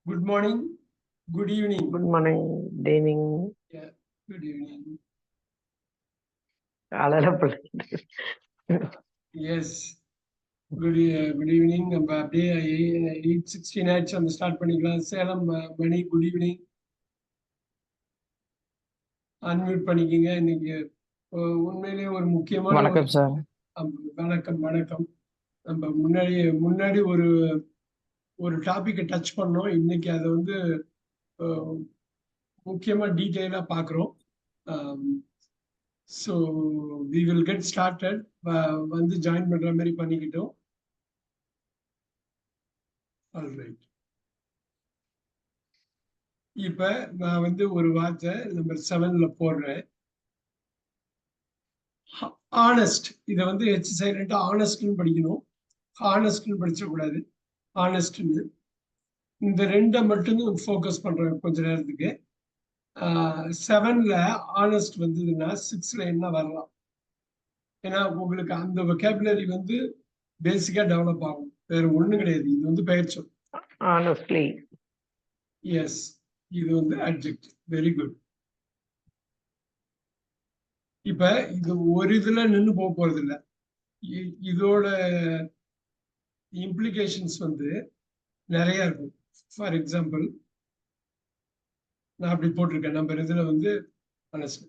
Good morning. Good evening. Good morning. Good evening. Yeah. Good evening. காலையில Yes. Good evening. நம்ம அப்படியே 8:16 ஆயிடுச்சு, நம்ம ஸ்டார்ட் பண்ணிக்கலாம். சேலம் மணி குட் ஈவினிங். அன்மியூட் பண்ணிக்கங்க. இன்னைக்கு உண்மையிலேயே ஒரு முக்கியமான வணக்கம் சார். வணக்கம் வணக்கம். நம்ம முன்னாடி ஒரு டாபிக்கை டச் பண்ணோம். இன்னைக்கு அதை வந்து முக்கியமா டீட்டெயிலா பார்க்குறோம். So we will get started. வந்து ஜாயின் பண்ற மாதிரி பண்ணிக்கிட்டோம். ஆல்ரைட். இப்ப நான் வந்து ஒரு வார்த்தை நம்பர் 7ல போடுறேன். ஆனஸ்ட். இதை வந்து ஹெச் சைலண்டா ஆனஸ்ட்னு படிக்கணும். ஹானஸ்ட்னு படிச்சிடக்கூடாது. ஆனஸ்ட்னு. இந்த ரெண்டை மட்டும் ஃபோக்கஸ் பண்றேன் கொஞ்ச நேரத்துக்கு. 7ல ஆனஸ்ட் வந்ததுன்னா 6ல என்ன வரலாம்? ஏன்னா உங்களுக்கு அந்த vocabulary வந்து பேசிக்கா டெவலப் ஆகும். வேற ஒண்ணும் கிடையாது. இது வந்து பெயர்ச்சொல். honestly. எஸ், இது வந்து adjective. Very good. இப்ப இது ஒரு இதுல நின்று போறது இல்லை. இதோட இம்ப்ளிகேஷன்ஸ் வந்து நிறைய இருக்கும். ஃபார் எக்ஸாம்பிள், நான் அப்படி போட்டிருக்கேன். நம்ம இதுல வந்து ஆனஸ்ட்.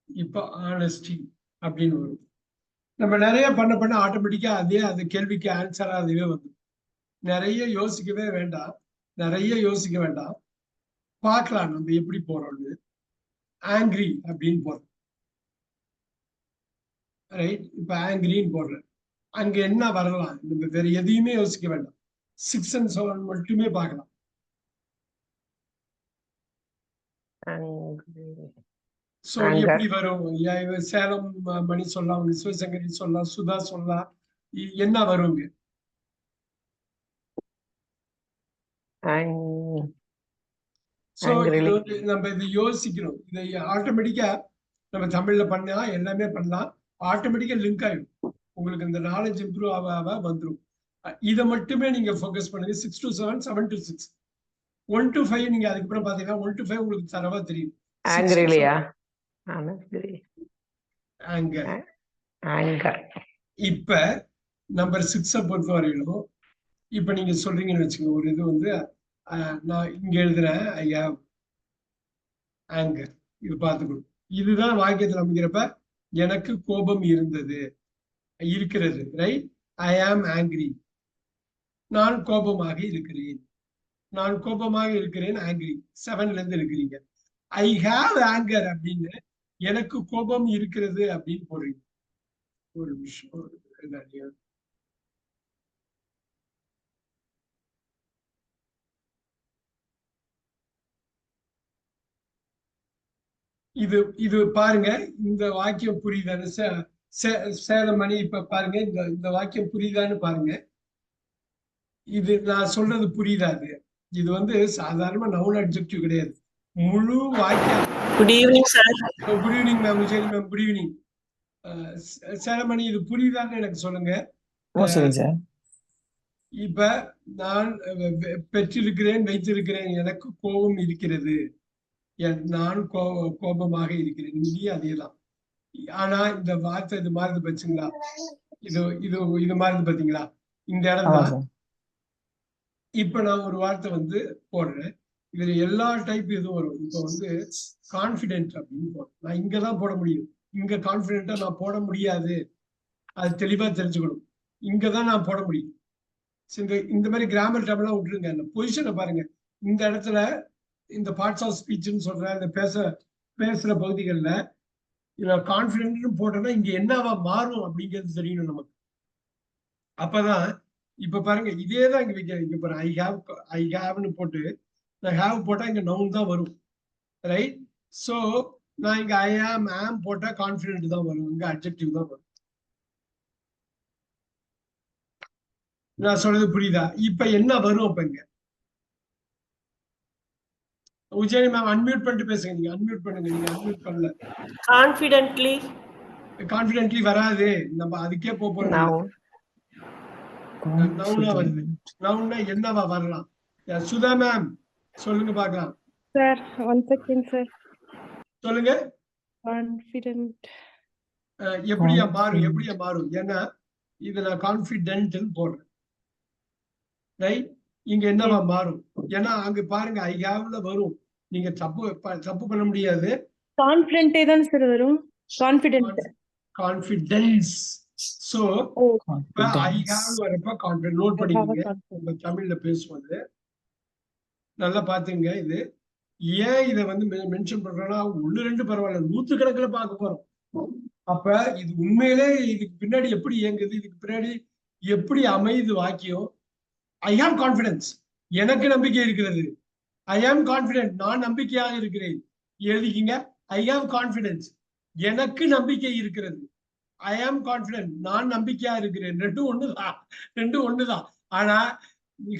இப்போ ஆனஸ்டி அப்படின்னு வரும். நம்ம நிறைய பண்ண ஆட்டோமேட்டிக்கா அந்த கேள்விக்கு ஆன்சரா அதுவே வந்து நிறைய யோசிக்கவே வேண்டாம். பார்க்கலாம் நம்ம எப்படி போறோம்னு. ஆங்கிரி அப்படின்னு போறோம். ரைட். இப்ப ஆங்கிரின்னு போடுறேன். அங்க என்ன வரலாம்? நம்ம வேற எதையுமே யோசிக்க வேண்டாம். 6 and 7 மட்டுமே பார்க்கலாம். சோ எப்படி வரும்? சேலம் மணி சொல்லலாம், விஸ்வசங்கரி சொல்லலாம், சுதா சொல்லலாம். என்ன வருங்க? சோ இது வந்து நம்ம இது யோசிக்கணும். இதை ஆட்டோமேட்டிக்கா நம்ம தமிழ்ல பண்ணா எல்லாமே பண்ணலாம். ஆட்டோமேட்டிக்கா லிங்க் ஆயிடும். உங்களுக்கு இந்த நாலேஜ் இம்ப்ரூவ் ஆக வந்துடும். இதை மட்டுமே நீங்க ஃபோக்கஸ் பண்ணுங்க. 6 to 7, 7 to 6, 1 to 5 நீங்க அதுக்கப்புறம் பாத்தீங்கன்னா 1 to 5 உங்களுக்கு தரவா தெரியும். இப்ப நம்பர் 6 பொறுத்த வரையிலும் இப்ப நீங்க சொல்றீங்கன்னு வச்சுக்கோங்க. ஒரு இது வந்து நான் இங்க எழுதுறேன், ஐ ஹேவ் ஆங்கர். இது பார்த்துக்கணும். இதுதான் வாக்கியத்தில் அமைக்கிறப்ப எனக்கு கோபம் இருக்கிறது. ரைட். ஐ ஆம் ஆங்கிரி. நான் கோபமாக இருக்கிறேன். ஆங்கிரி 7ல இருந்து இருக்கிறீங்க. ஐ ஹாவ் ஆங்கர் அப்படின்னு எனக்கு கோபம் இருக்கிறது அப்படின்னு போடுறீங்க. ஒரு விஷயம் இது பாருங்க. இந்த வாக்கியம் புரியுதான்னு சேலமணி இப்ப பாருங்க. இந்த வாக்கியம் புரியுதான்னு பாருங்க. இது நான் சொல்றது புரியுதாது? இது வந்து சாதாரண நவுன் அட்ஜெக்டிவ் கிடையாது. முழு வாக்கியம். Good evening sir. Good evening ma'am. சரி மேம், குட் ஈவினிங். சேலமணி இது புரியுதான்னு எனக்கு சொல்லுங்க. இப்ப நான் பெற்றிருக்கிறேன், வைத்திருக்கிறேன், எனக்கு கோபம் இருக்கிறது, நான் கோபமாக இருக்கிறேன். இங்கேயும் அதேதான். ஆனா இந்த வார்த்தை இது மாதிரி பச்சுங்களா? இது மாதிரி பாத்தீங்களா? இந்த இடம் தான். இப்ப நான் ஒரு வார்த்தை வந்து போடுறேன். இதுல எல்லா டைப் இதுவும் வரும். இப்ப வந்து கான்பிடென்ட் அப்படின்னு போடுறேன். நான் இங்கதான் போட முடியும். இங்க கான்பிடென்ட்டா நான் போட முடியாது. அது தெளிவா தெரிஞ்சுக்கணும். இங்கதான் நான் போட முடியும். இந்த மாதிரி கிராமர் டேர்ம்லாம் விட்டுருங்க. அந்த பொசிஷனை பாருங்க. இந்த இடத்துல இந்த பார்ட்ஸ் ஆஃப் ஸ்பீச்னு சொல்ற இந்த பேசுற பகுதிகளில் இதுல கான்பிடென்ட்னு போட்டோம்னா இங்க என்னவா மாறும் அப்படிங்கிறது தெரியணும் நமக்கு. அப்பதான் இப்ப பாருங்க, இதேதான் இங்க வைக்கிறேன். இங்க பாருங்க, ஐ ஹாவ்னு போட்டு நான் ஹாவ் போட்டா இங்க நவுன் தான் வரும். ரைட். சோ நான் இங்க ஐ ஆம் போட்டா கான்பிடென்ட் தான் வரும். இங்க அட்ஜெக்டிவ் தான் வரும். நான் சொல்றது புரியுதா? இப்ப என்ன வரும்? அப்ப இங்க உஜயனி மேம் அன்மியூட் பண்ணிட்டு பேசுங்க. நீங்க அன்மியூட் பண்ணுங்க. நீங்க அன்மியூட் பண்ணல. கான்ஃபிடென்ட்லி வராது. நம்ம அதுக்கே போறோம். நவுனா வருது. நவுன்னா என்னவா வரலாம்? சுதா மேம் சொல்லுங்க பார்க்கலாம். Sir, 1 second, sir. சொல்லுங்க. Confident. எப்படியா மாறும்? ஏன்னா இதை நான் கான்ஃபிடென்ட்னு போடுறேன். ரைட்? இங்க என்னவா மாறும்? ஏன்னா அங்க பாருங்க ஐ ஹாவ்ல வரும். நீங்க தப்பு பண்ண முடியாது. Confident தான் sir வரும். Confident. Confidence. So I have வரப்ப கான்ஃபிடென்ட் நோட் பண்ணிக்கங்க. நம்ம தமிழ்ல பேசுவது நல்லா பாத்துங்க. இது ஏன் இதை வந்து மென்ஷன் பண்றேன்னா ஒண்ணு ரெண்டு பரவாயில்ல, நூத்துக்கணக்கில் பார்க்க போறோம். அப்ப இது உண்மையிலே இதுக்கு பின்னாடி எப்படி இயங்குது, இதுக்கு பின்னாடி எப்படி அமையுது வாக்கியம். ஐ ஹாவ் கான்பிடன்ஸ், எனக்கு நம்பிக்கை இருக்கிறது. ஐ ஆம் கான்பிடென்ட், நான் நம்பிக்கையாக இருக்கிறேன். எழுதிக்கிங்க. ஐ ஹாவ் கான்பிடன்ஸ், எனக்கு நம்பிக்கை இருக்கிறது. ஐ ஆம் கான்பிடென்ட், நான் நம்பிக்கையா இருக்கிறேன். ரெண்டும் ஒண்ணுதான். ஆனா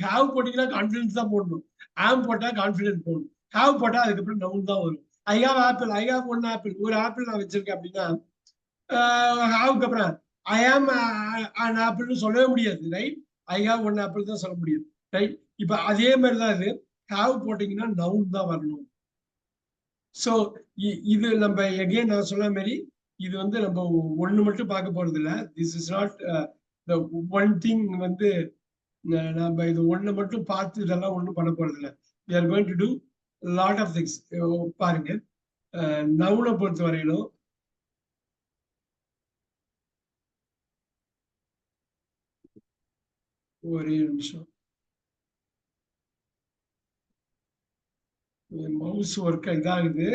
ஹாவ் போட்டீங்கன்னா கான்பிடன்ஸ் தான் போடணும். ஆம் போட்டா கான்பிடன்ட் போடணும். ஹாவ் போட்டா அதுக்கப்புறம் நவுன் தான் வரும். I have apple, I have one apple. ஒரு ஆப்பிள் நான் வச்சிருக்கேன் அப்படின்னா ஹாவுக்கு அப்புறம் ஐ ஆம் an ஆப்பிள்னு சொல்லவே முடியாது. Right? I have one apple தான் சொல்ல முடியும். ரைட்? இப்ப அதே மாதிரிதான் இது. ஹாவ் போட்டீங்கன்னா நவுன் தான் வரணும். சோ இது நம்ம எகைன் நான் சொன்ன மாதிரி இது வந்து நம்ம ஒண்ணு மட்டும் பார்க்க போறது இல்ல. This is not the one thing. வந்து நம்ம இது ஒண்ணு மட்டும் பார்த்து இதெல்லாம் ஒண்ணும் பண்ண போறது இல்லை. we are going to do lot of things. பாருங்க, நவுனை பொறுத்த வரையிலும் ஒரே நிமிஷம், மவுஸ் ஒர்க் இதாகுது,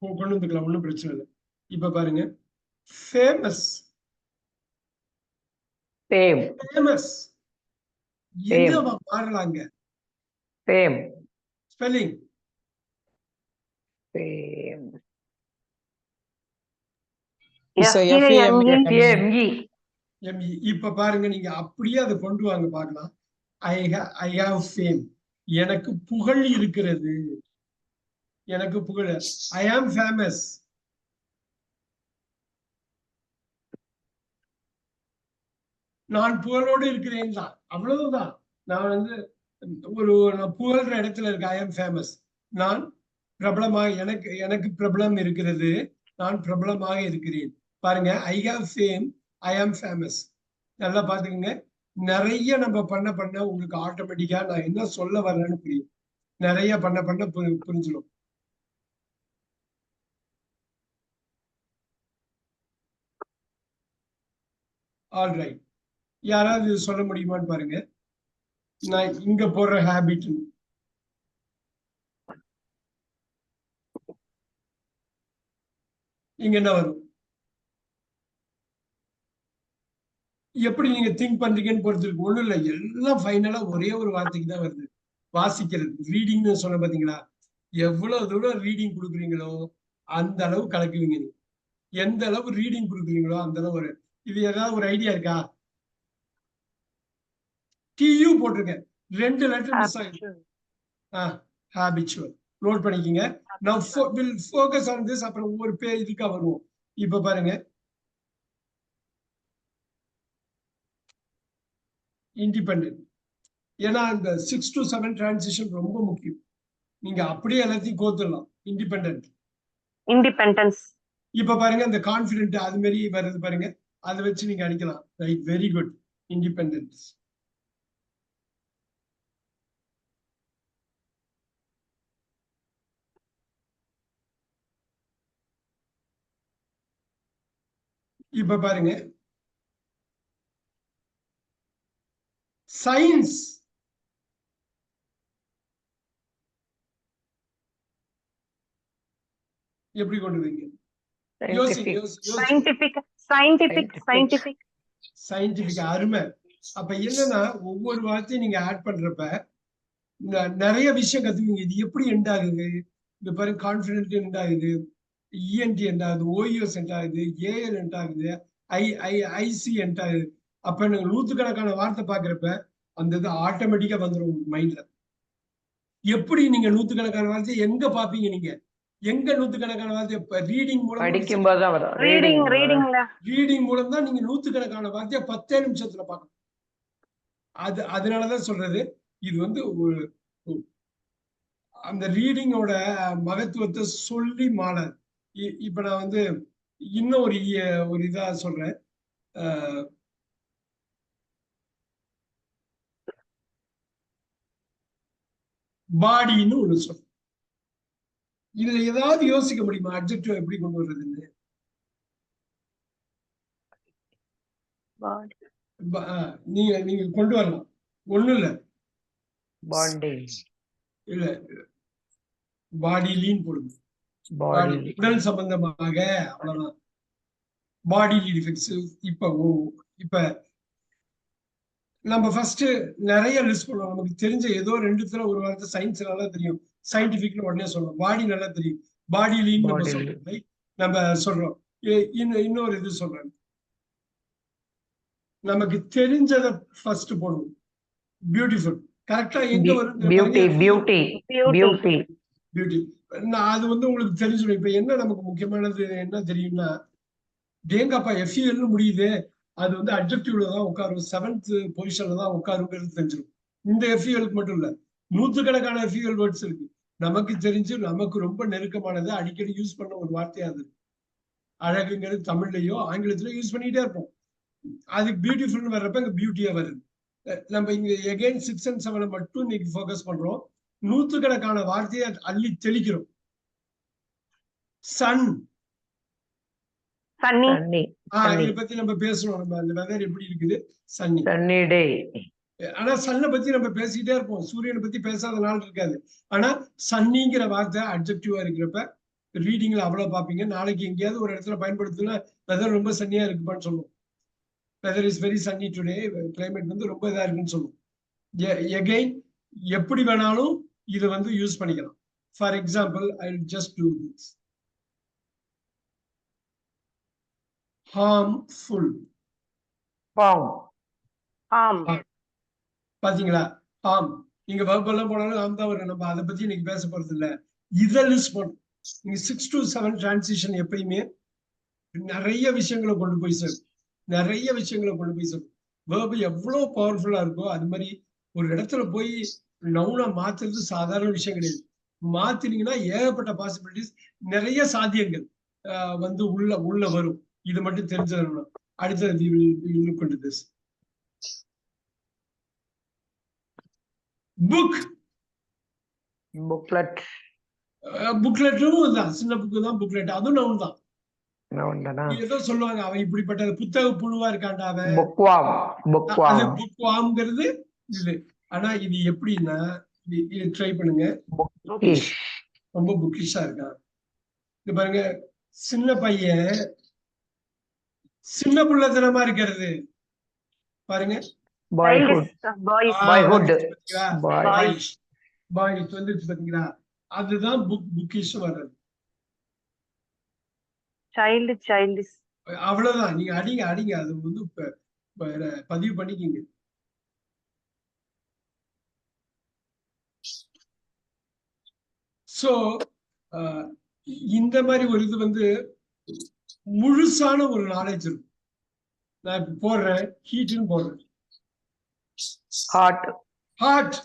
கொண்டு வந்துக்கலாம், ஒன்றும் பிரச்சனை இல்லை. இப்ப பாருங்க, ஃபேமஸ் ஃபேமஸ் எங்க மாறலாங்க? ஃபேம் ஸ்பெல்லிங் இப்ப பாருங்க, நீங்க அப்படியே அதை கொண்டு வாங்க பார்க்கலாம். ஐ ஹாவ் ஃபேம், எனக்கு புகழ் இருக்கிறது. எனக்கு புகழ். ஐ ஆம் ஃபேமஸ், நான் புகழோடு இருக்கிறேன் தான். அவ்வளவுதான். நான் வந்து நான் புகழ்ற இடத்துல இருக்க. ஐ ஆம் ஃபேமஸ், நான் பிரபலமாக, எனக்கு பிரபலம் இருக்கிறது, நான் பிரபலமாக இருக்கிறேன். பாருங்க, ஐ ஹாவ் ஃபேம், ஐ ஆம் ஃபேமஸ். நல்லா பாத்துக்கோங்க. நிறைய நம்ம பண்ண உங்களுக்கு ஆட்டோமேட்டிக்கா நான் என்ன சொல்ல வர்றேன்னு புரியும். நிறைய பண்ண புரிஞ்சிடும். ஆல்ரைட், யாராவது சொல்ல முடியுமான்னு பாருங்க. நான் இங்க போடுற ஹேபிட் இங்க என்ன வரும்? எப்படி நீங்க திங்க் பண்றீங்கன்னு பொறுத்து இருக்கு. ஒண்ணும் இல்லை, எல்லாம் ஃபைனலா ஒரே ஒரு வார்த்தைக்கு தான் வருது. வாசிக்கிறது, ரீடிங்னு சொன்ன பாத்தீங்களா? எவ்வளவு தூரம் ரீடிங் கொடுக்குறீங்களோ அந்த அளவு கலக்குவீங்க. நீங்க எந்த அளவு ரீடிங் கொடுக்குறீங்களோ அந்த அளவு வரும். இது ஏதாவது ஒரு ஐடியா இருக்கா? டியூ போட்டிருக்கேன், 2 லெட்டர் மிஸ் ஆயிடுச்சு. ஹாபிச்சுவல் நோட் பண்ணிக்கங்க. நான் வில் ஃபோக்கஸ் ஆன் திஸ். அப்புறம் ஒவ்வொரு இதுக்கா வருவோம். இப்ப பாருங்க, இண்டிபெண்டன்ட். ஏன்னா அந்த 6 to 7 டிரான்சிஷன் ரொம்ப முக்கியம். நீங்க அப்படியே எல்லாத்தையும் கோத்துடலாம். இண்டிபெண்டன்ஸ். இப்ப பாருங்க, இந்த கான்பிடென்ட் அது மாதிரி வருது பாருங்க, அதை வச்சு நீங்க அடிக்கலாம். Right, very good. இண்டிபெண்டன்ஸ். இப்ப பாருங்க, சயின்ஸ். எப்படி கொண்டு வரீங்க? சயின்டிபிக். அருமை. அப்ப என்னன்னா ஒவ்வொரு வார்த்தையும் நீங்க ஆட் பண்றப்ப நிறைய விஷயம் கத்துவீங்க. இது எப்படி எண்ட் ஆகுது, இந்த பாருங்க, கான்பிடென்ட் எண்ட் ஆகுது, இஎன்டி எண்ட் ஆகுது, ஓஇஎஸ் எண்ட் ஆகுது, ஏஎல் எண்ட் ஆகுது, ஐசி எண்ட் ஆகுது. அப்ப நீங்க நூத்துக்கணக்கான வார்த்தை பாக்குறப்ப அந்த இது ஆட்டோமேட்டிக்கா வந்துடும் மைண்ட்ல. எப்படி நீங்க நூத்துக்கணக்கான வார்த்தை எங்க பாப்பீங்க? நீங்க எங்க நூத்துக்கணக்கான வார்த்தை ரீடிங் மூலம், ரீடிங் மூலம் தான் நீங்க நூத்துக்கணக்கான வார்த்தையை 10 நிமிஷத்துல பார்க்கணும். அதனாலதான் சொல்றது, இது வந்து அந்த ரீடிங்கோட மகத்துவத்தை சொல்லி மாறாது. இப்ப நான் வந்து இன்னும் ஒரு இதா சொல்றேன். பாடின்னு ஒண்ணு சொல்றேன். இதுல ஏதாவது யோசிக்க முடியுமா? அட்ஜெக்டிவ் எப்படி கொண்டு வர்றதுன்னு? நீங்க கொண்டு வரலாம். ஒண்ணும் இல்ல. Bondage. இல்ல, பாடிலின்னு போடுங்க. Body. உடல் சம்பந்தமாக, அவ்வளவுதான். Bodily defects. இப்ப நம்ம ஃபர்ஸ்ட் நிறைய லிஸ்ட் பண்ணுவோம். நமக்கு தெரிஞ்ச ஏதோ ரெண்டுத்துல ஒரு வார்த்தை சயின்ஸ் நல்லா தெரியும், சயின்டிபிக்னு உடனே சொல்றோம். பாடி நல்லா தெரியும், பாடிலின்னு நம்ம சொல்றோம். நம்ம சொல்றோம். இன்னொரு இது சொல்றேன். நமக்கு தெரிஞ்சதை ஃபர்ஸ்ட் போடுவோம். பியூட்டிஃபுல். கரெக்டா எங்க வரும்? பியூட்டி. அது வந்து உங்களுக்கு தெரிஞ்சிடும். இப்ப என்ன நமக்கு முக்கியமானது என்ன தெரியும்னா, டேங்கப்பா எஃப்யூஎல்னு முடியுது, அது வந்து அட்ஜெக்டிவ்ல தான் உட்காரும், 7th பொசிஷன்ல தான் உட்காருங்கிறது தெரிஞ்சிடும். இந்த எஃப்யூஎலுக்கு மட்டும் இல்ல, நூற்றுக்கணக்கான எஃப்யூஎல் வேர்ட்ஸ் இருக்கு. நமக்கு தெரிஞ்சு நமக்கு ரொம்ப நெருக்கமானது, அடிக்கடி யூஸ் பண்ண ஒரு வார்த்தையா அது. அழகுங்கிறது தமிழ்லயோ ஆங்கிலத்திலயோ யூஸ் பண்ணிட்டே இருப்போம். அதுக்கு பியூட்டிஃபுல்னு வர்றப்ப இங்க பியூட்டியா வருது. நம்ம இங்க எகைன் 6 and 7 மட்டும் இன்னைக்கு ஃபோக்கஸ் பண்றோம். நூற்றுக்கணக்கான வார்த்தையை அள்ளி தெளிக்கிறோம். சன், இதை பத்தி நம்ம பேசணும். நம்ம அந்த வெதர் எப்படி இருக்குது, சன்னி டே. ஆனா சன்னை பத்தி நம்ம பேசிக்கிட்டே இருப்போம். சூரியனை பத்தி பேசாத நாள் இருக்காது. ஆனா சன்னிங்கிற வார்த்தை அட்ஜெக்டிவா இருக்கிறப்ப ரீடிங்ல அவ்வளவு பாப்பீங்க. நாளைக்கு எங்கேயாவது ஒரு இடத்துல பயன்படுத்தினா வெதர் ரொம்ப சன்னியா இருக்குப்பான்னு சொல்லுவோம். Weather is very sunny today, climate வந்து ரொம்ப இதா இருக்குன்னு சொல்லுவோம். எகைன் எப்படி வேணாலும் இதை வந்து யூஸ் பண்ணிக்கலாம். For example, I will just do this. harmful. பாத்தீங்களா? harm. நீங்க verb எல்லாம் போனாலும் harm தான் வரும். நம்ம அதை பத்தி இன்னைக்கு பேச போறது இல்ல. இதை லிஸ்ட் பண்ணும். நீங்க 6 to 7 டிரான்சிஷன் எப்பயுமே நிறைய விஷயங்களை கொண்டு போய் சேரும். verb எவ்வளவு பவர்ஃபுல்லா இருக்கோ அது மாதிரி ஒரு இடத்துல போய் நவுனா மாத்துறது சாதாரண விஷயம் கிடையாது. மாத்தினீங்கன்னா ஏகப்பட்ட பாசிபிலிட்டிஸ், நிறைய சாத்தியங்கள் வந்து உள்ள வரும். இது மட்டும் தெரிஞ்சதுன்னா அடுத்தது look into this. புக்லெட்டும் தான், சின்ன புக்கு தான் புக்லெட். அதுவும் நவுன் தான். ஏதோ சொல்லுவாங்க, அவன் இப்படிப்பட்ட புத்தக புழுவா இருக்காண்டா அவன், அது புக்வாம்ங்கிறது இது. ஆனா இது எப்படின்னா, இது ட்ரை பண்ணுங்க. ரொம்ப புக்கிஷா இருக்கான். இது பாருங்க, சின்ன பையன் சின்ன புள்ளத்தனமா இருக்கிறது பாருங்க. வந்துருச்சு பாத்தீங்களா? அதுதான் புக்கிஷ் வர்றது. அவ்வளவுதான். நீங்க அடிங்க அது வந்து பதிவு பண்ணிக்கிங்க. சோ இந்த மாதிரி ஒரு இது வந்து முழுசான ஒரு நாலேஜ் இருக்கும். நான் இப்ப போடுறேன், ஹீட்னு போடுறேன். ஹாட்.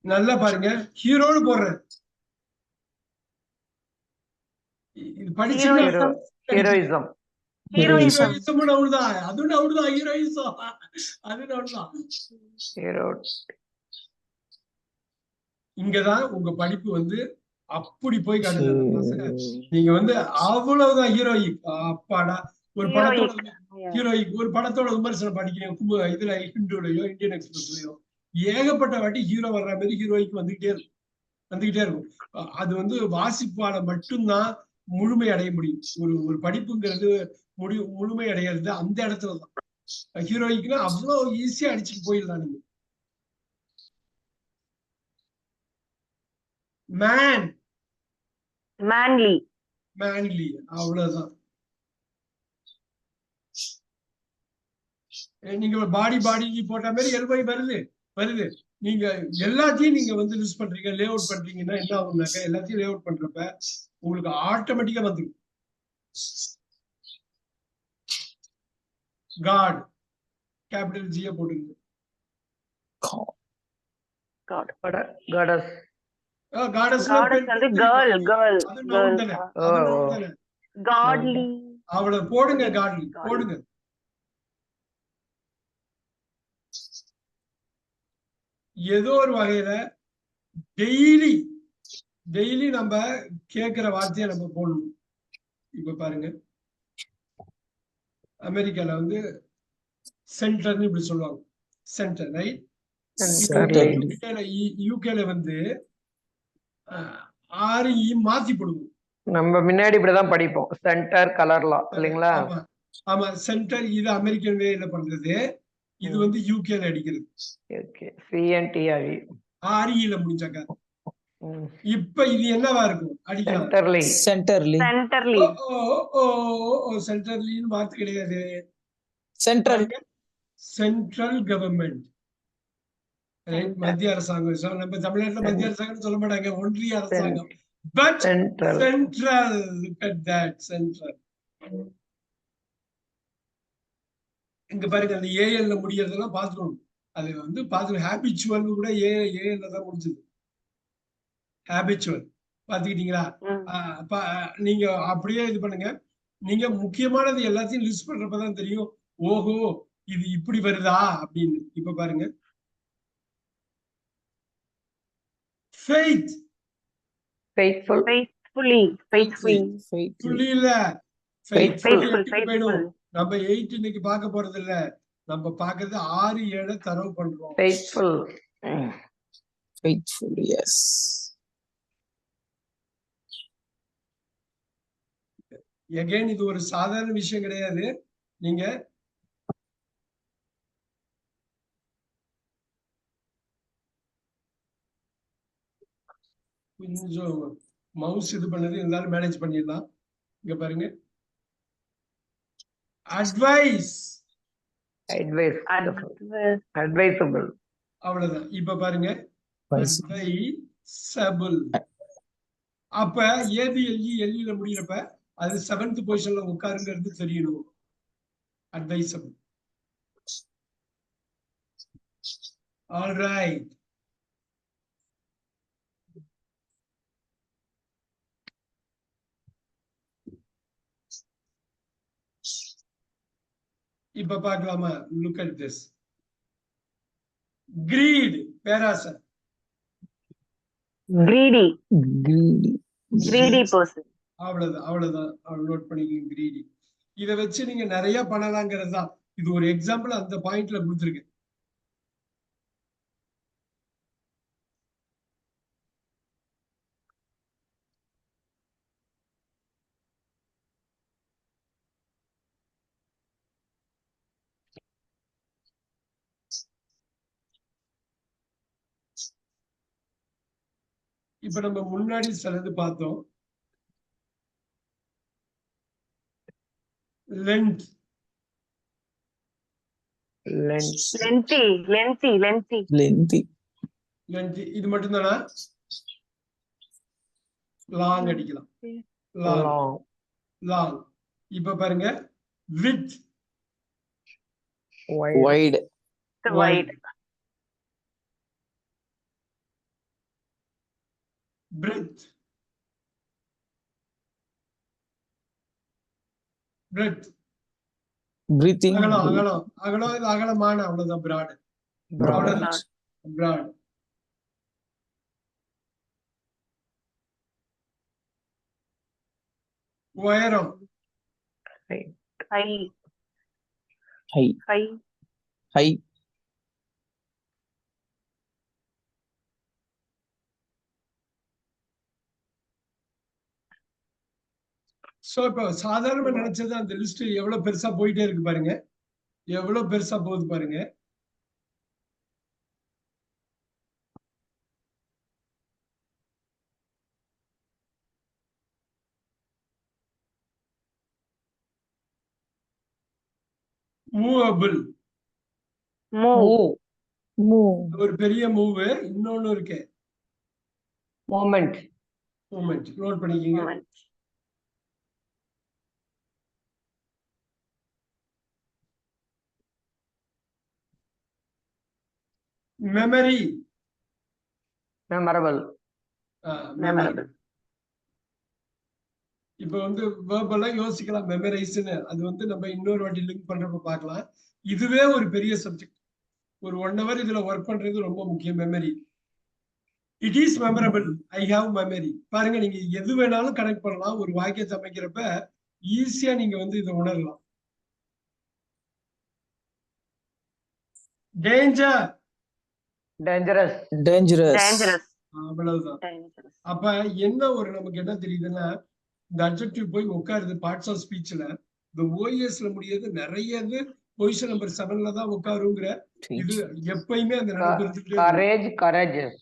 நல்லா பாருங்க, ஹீரோன்னு போடுறேன். இது படிச்சீங்கன்னா ஹீரோயிசம் அவ்வளவுதான். அதுவும் அவ்வளவுதான். ஹீரோயிசம் அது அவ்வளவுதான். இங்கதான் உங்க படிப்பு வந்து அப்படி போய் காட்டுது. நீங்க வந்து அவ்வளவுதான் ஹீரோயிக். அப்பாடா, ஒரு படத்தோட விமர்சனம் படிக்கிறீங்க, இதுல ஹிந்துலயோ இந்தியன் எக்ஸ்பிரஸ்லயோ ஏகப்பட்ட வாட்டி ஹீரோ வர்ற மாதிரி ஹீரோயிக் வந்துகிட்டே இருக்கும். அது வந்து வாசிப்பால மட்டும்தான் முழுமை அடைய முடியும். ஒரு படிப்புங்கிறது முழுமை அடையிறது அந்த இடத்துலதான். ஹீரோயிக்னா அவ்வளவு ஈஸியா அடிச்சுட்டு போயிடலாம். நீங்க மேன்லி அவ்வளவுதான். நீங்க பாடி போட்ட மாதிரி எல்வை வருது. நீங்க எல்லாத்தையும் நீங்க வந்து லிஸ்ட் பண்றீங்க, லே அவுட் பண்றீங்கன்னா என்ன ஆகும்னாக்கா, எல்லாத்தையும் லே அவுட் பண்றப்ப உங்களுக்கு ஆட்டோமேட்டிக்கா வந்துடும். காட் கேபிட்டல் ஜியை போட்டுங்க. God. goddess. காடஸ்ல Goddess வந்து girl, girl, அது girl. நவுன் தானே, அது ஓ, நவுன் தானே. Godly. அவளை போடுங்க, காட்லி போடுங்க. ஏதோ ஒரு வகையில டெய்லி நம்ம கேட்கிற வார்த்தையை நம்ம போடணும். இப்ப பாருங்க, அமெரிக்கால வந்து சென்டர்னு இப்படி சொல்லுவாங்க, சென்டர் ரைட். யூகேல வந்து ஆர்இ மாத்தி போடுவோம். நம்ம முன்னாடி இப்படிதான் படிப்போம், சென்டர் கலர்லா இல்லைங்களா? ஆமா ஆமா, சென்டர் இது அமெரிக்கன் வேல பண்றது, இது வந்து யூகேல அடிக்கிறது. Okay, CNTR. ஆர்இல முடிஞ்சாக்க. இப்ப இது என்னவா இருக்கும்? அடிக்கலாம். சென்டர்லி. Centerly. சென்டர்லின்னு வார்த்தை கிடையாது. சென்ட்ரல் சென்ட்ரல் கவர்மெண்ட், மத்திய அரசாங்கம். நம்ம தமிழ்நாட்டுல மத்திய அரசாங்கம் சொல்ல மாட்டாங்க, ஒன்றிய அரசாங்கம். But Central. Central, look at that, central. இங்க பாருங்க, அந்த ஏஎல்ல முடியறதெல்லாம் பாத்துக்கணும். அது வந்து பாத்துக்கணும். ஹேபிச்சுவல் கூட ஏஎல்ல தான் முடிஞ்சது. ஹேபிச்சுவல் பாத்துக்கிட்டீங்களா? நீங்க அப்படியே இது பண்ணுங்க. நீங்க முக்கியமானது எல்லாத்தையும் லிஸ்ட் பண்றப்பதான் தெரியும், ஓஹோ இது இப்படி வருதா அப்படின்னு. இப்ப பாருங்க, faith, Faithful. Faithfully. புள்ளி இல்ல, Faithful. Faithful. நம்ம 8 இன்னைக்கு பார்க்க போறது இல்ல, நம்ம பார்க்கறது 6, 7 தரவு பண்றோம். Faithful. ஃபெய்த்ஃபுல் எஸ் எகைன் இது ஒரு சாதாரண விஷயம் கிடையாது. நீங்க கொஞ்சம் மவுஸ் இது பண்ணது இருந்தாலும் மேனேஜ் பண்ணிடலாம். இங்க பாருங்க, அட்வைஸ், Advisable. அவ்வளவுதான். இப்ப பாருங்க, advisable. அப்ப எல்இல முடியறப்ப அது 7th பொசிஷன்ல உட்காருங்கிறது தெரியணும். அட்வைசபிள். All right. இப்ப பார்க்கலாமா? Look at this. கிரீட், பேராசை. Greedy. greedy Greedy person. அவ்வளவுதான் நோட் பண்ணிக்கிங்க, கிரீடி. இதை வச்சு நீங்க நிறைய பண்ணலாங்கிறது தான். இது ஒரு எக்ஸாம்பிள் அந்த பாயிண்ட்ல கொடுத்துருக்கேன். இப்ப நம்ம முன்னாடி சிலது பார்த்தோம். Length, Lengthy. lengthy லென்த் இது மட்டும் தானா? லாங் அடிக்கலாம். லாங். இப்ப பாருங்க, width, wide Wide. Breadth, breathing அகலம் இது அகலமான, அவ்வளவுதான். பிராட், அவ்வளவுதான். பிராட். உயரம், High. high சோ இப்ப சாதாரணமா நினைச்சது அந்த லிஸ்ட் எவ்வளவு பெருசா போயிட்டே இருக்கு பாருங்க, எவ்வளவு பெருசா போகுது பாருங்க. Movable, Move. ஒரு பெரிய மூவ். இன்னொன்னு இருக்கு, மூமெண்ட். நோட் பண்ணிக்கீங்க. Memory memorable. மெமரி. இப்ப வந்து வேர்பலா யோசிக்கலாம் மெமரைஸ்னு, அது வந்து நம்ம இன்னொரு வாட்டி லிங்க் பண்றப்ப பார்க்கலாம். இதுவே ஒரு பெரிய சப்ஜெக்ட். ஒரு 1 hour இதுல ஒர்க் பண்றது ரொம்ப முக்கியம். Memory. It is memorable. I have memory. பாருங்க, நீங்க எது வேணாலும் கனெக்ட் பண்ணலாம். ஒரு வாக்கியத்தை அமைக்கிறப்ப ஈஸியா நீங்க வந்து இதை உணரலாம். டேஞ்சர். டேஞ்சரஸ். Dangerous. Dangerous. அவ்வளவுதான். Dangerous. அப்ப என்ன ஒரு நமக்கு என்ன தெரியுதுன்னா, இந்த அட்ஜெக்டிவ் போய் உட்காருது பார்ட்ஸ் ஆஃப் ஸ்பீச்ல. இந்த ஓஎஸ்ல முடியாது, நிறைய இது பொசிஷன் நம்பர் 7ல தான் உட்காருங்கிற இது எப்பயுமே அந்த நினைப்பு இருந்துட்டே இருக்கு. Courage, courageous.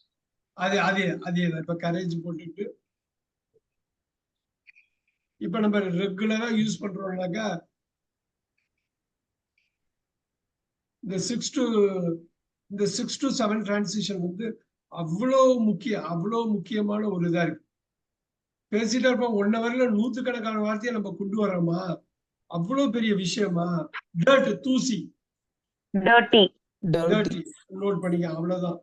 அதே இப்ப கரேஜ் போட்டுட்டு இப்ப நம்ம ரெகுலரா யூஸ் பண்றோம்னாக்கா இந்த 6 to 7 டிரான்சிஷன் வந்து அவ்வளவு முக்கியமான ஒரு இதா இருக்கு. பேசிட்டா இருப்போம் 1 hourல 100கணக்கான வார்த்தையை நம்ம கொண்டு வரோமா, அவ்வளவு பெரிய விஷயமா. டர்ட், தூசி. Dirty. Dirty. நோட் பண்ணிக்க, அவ்வளவுதான்.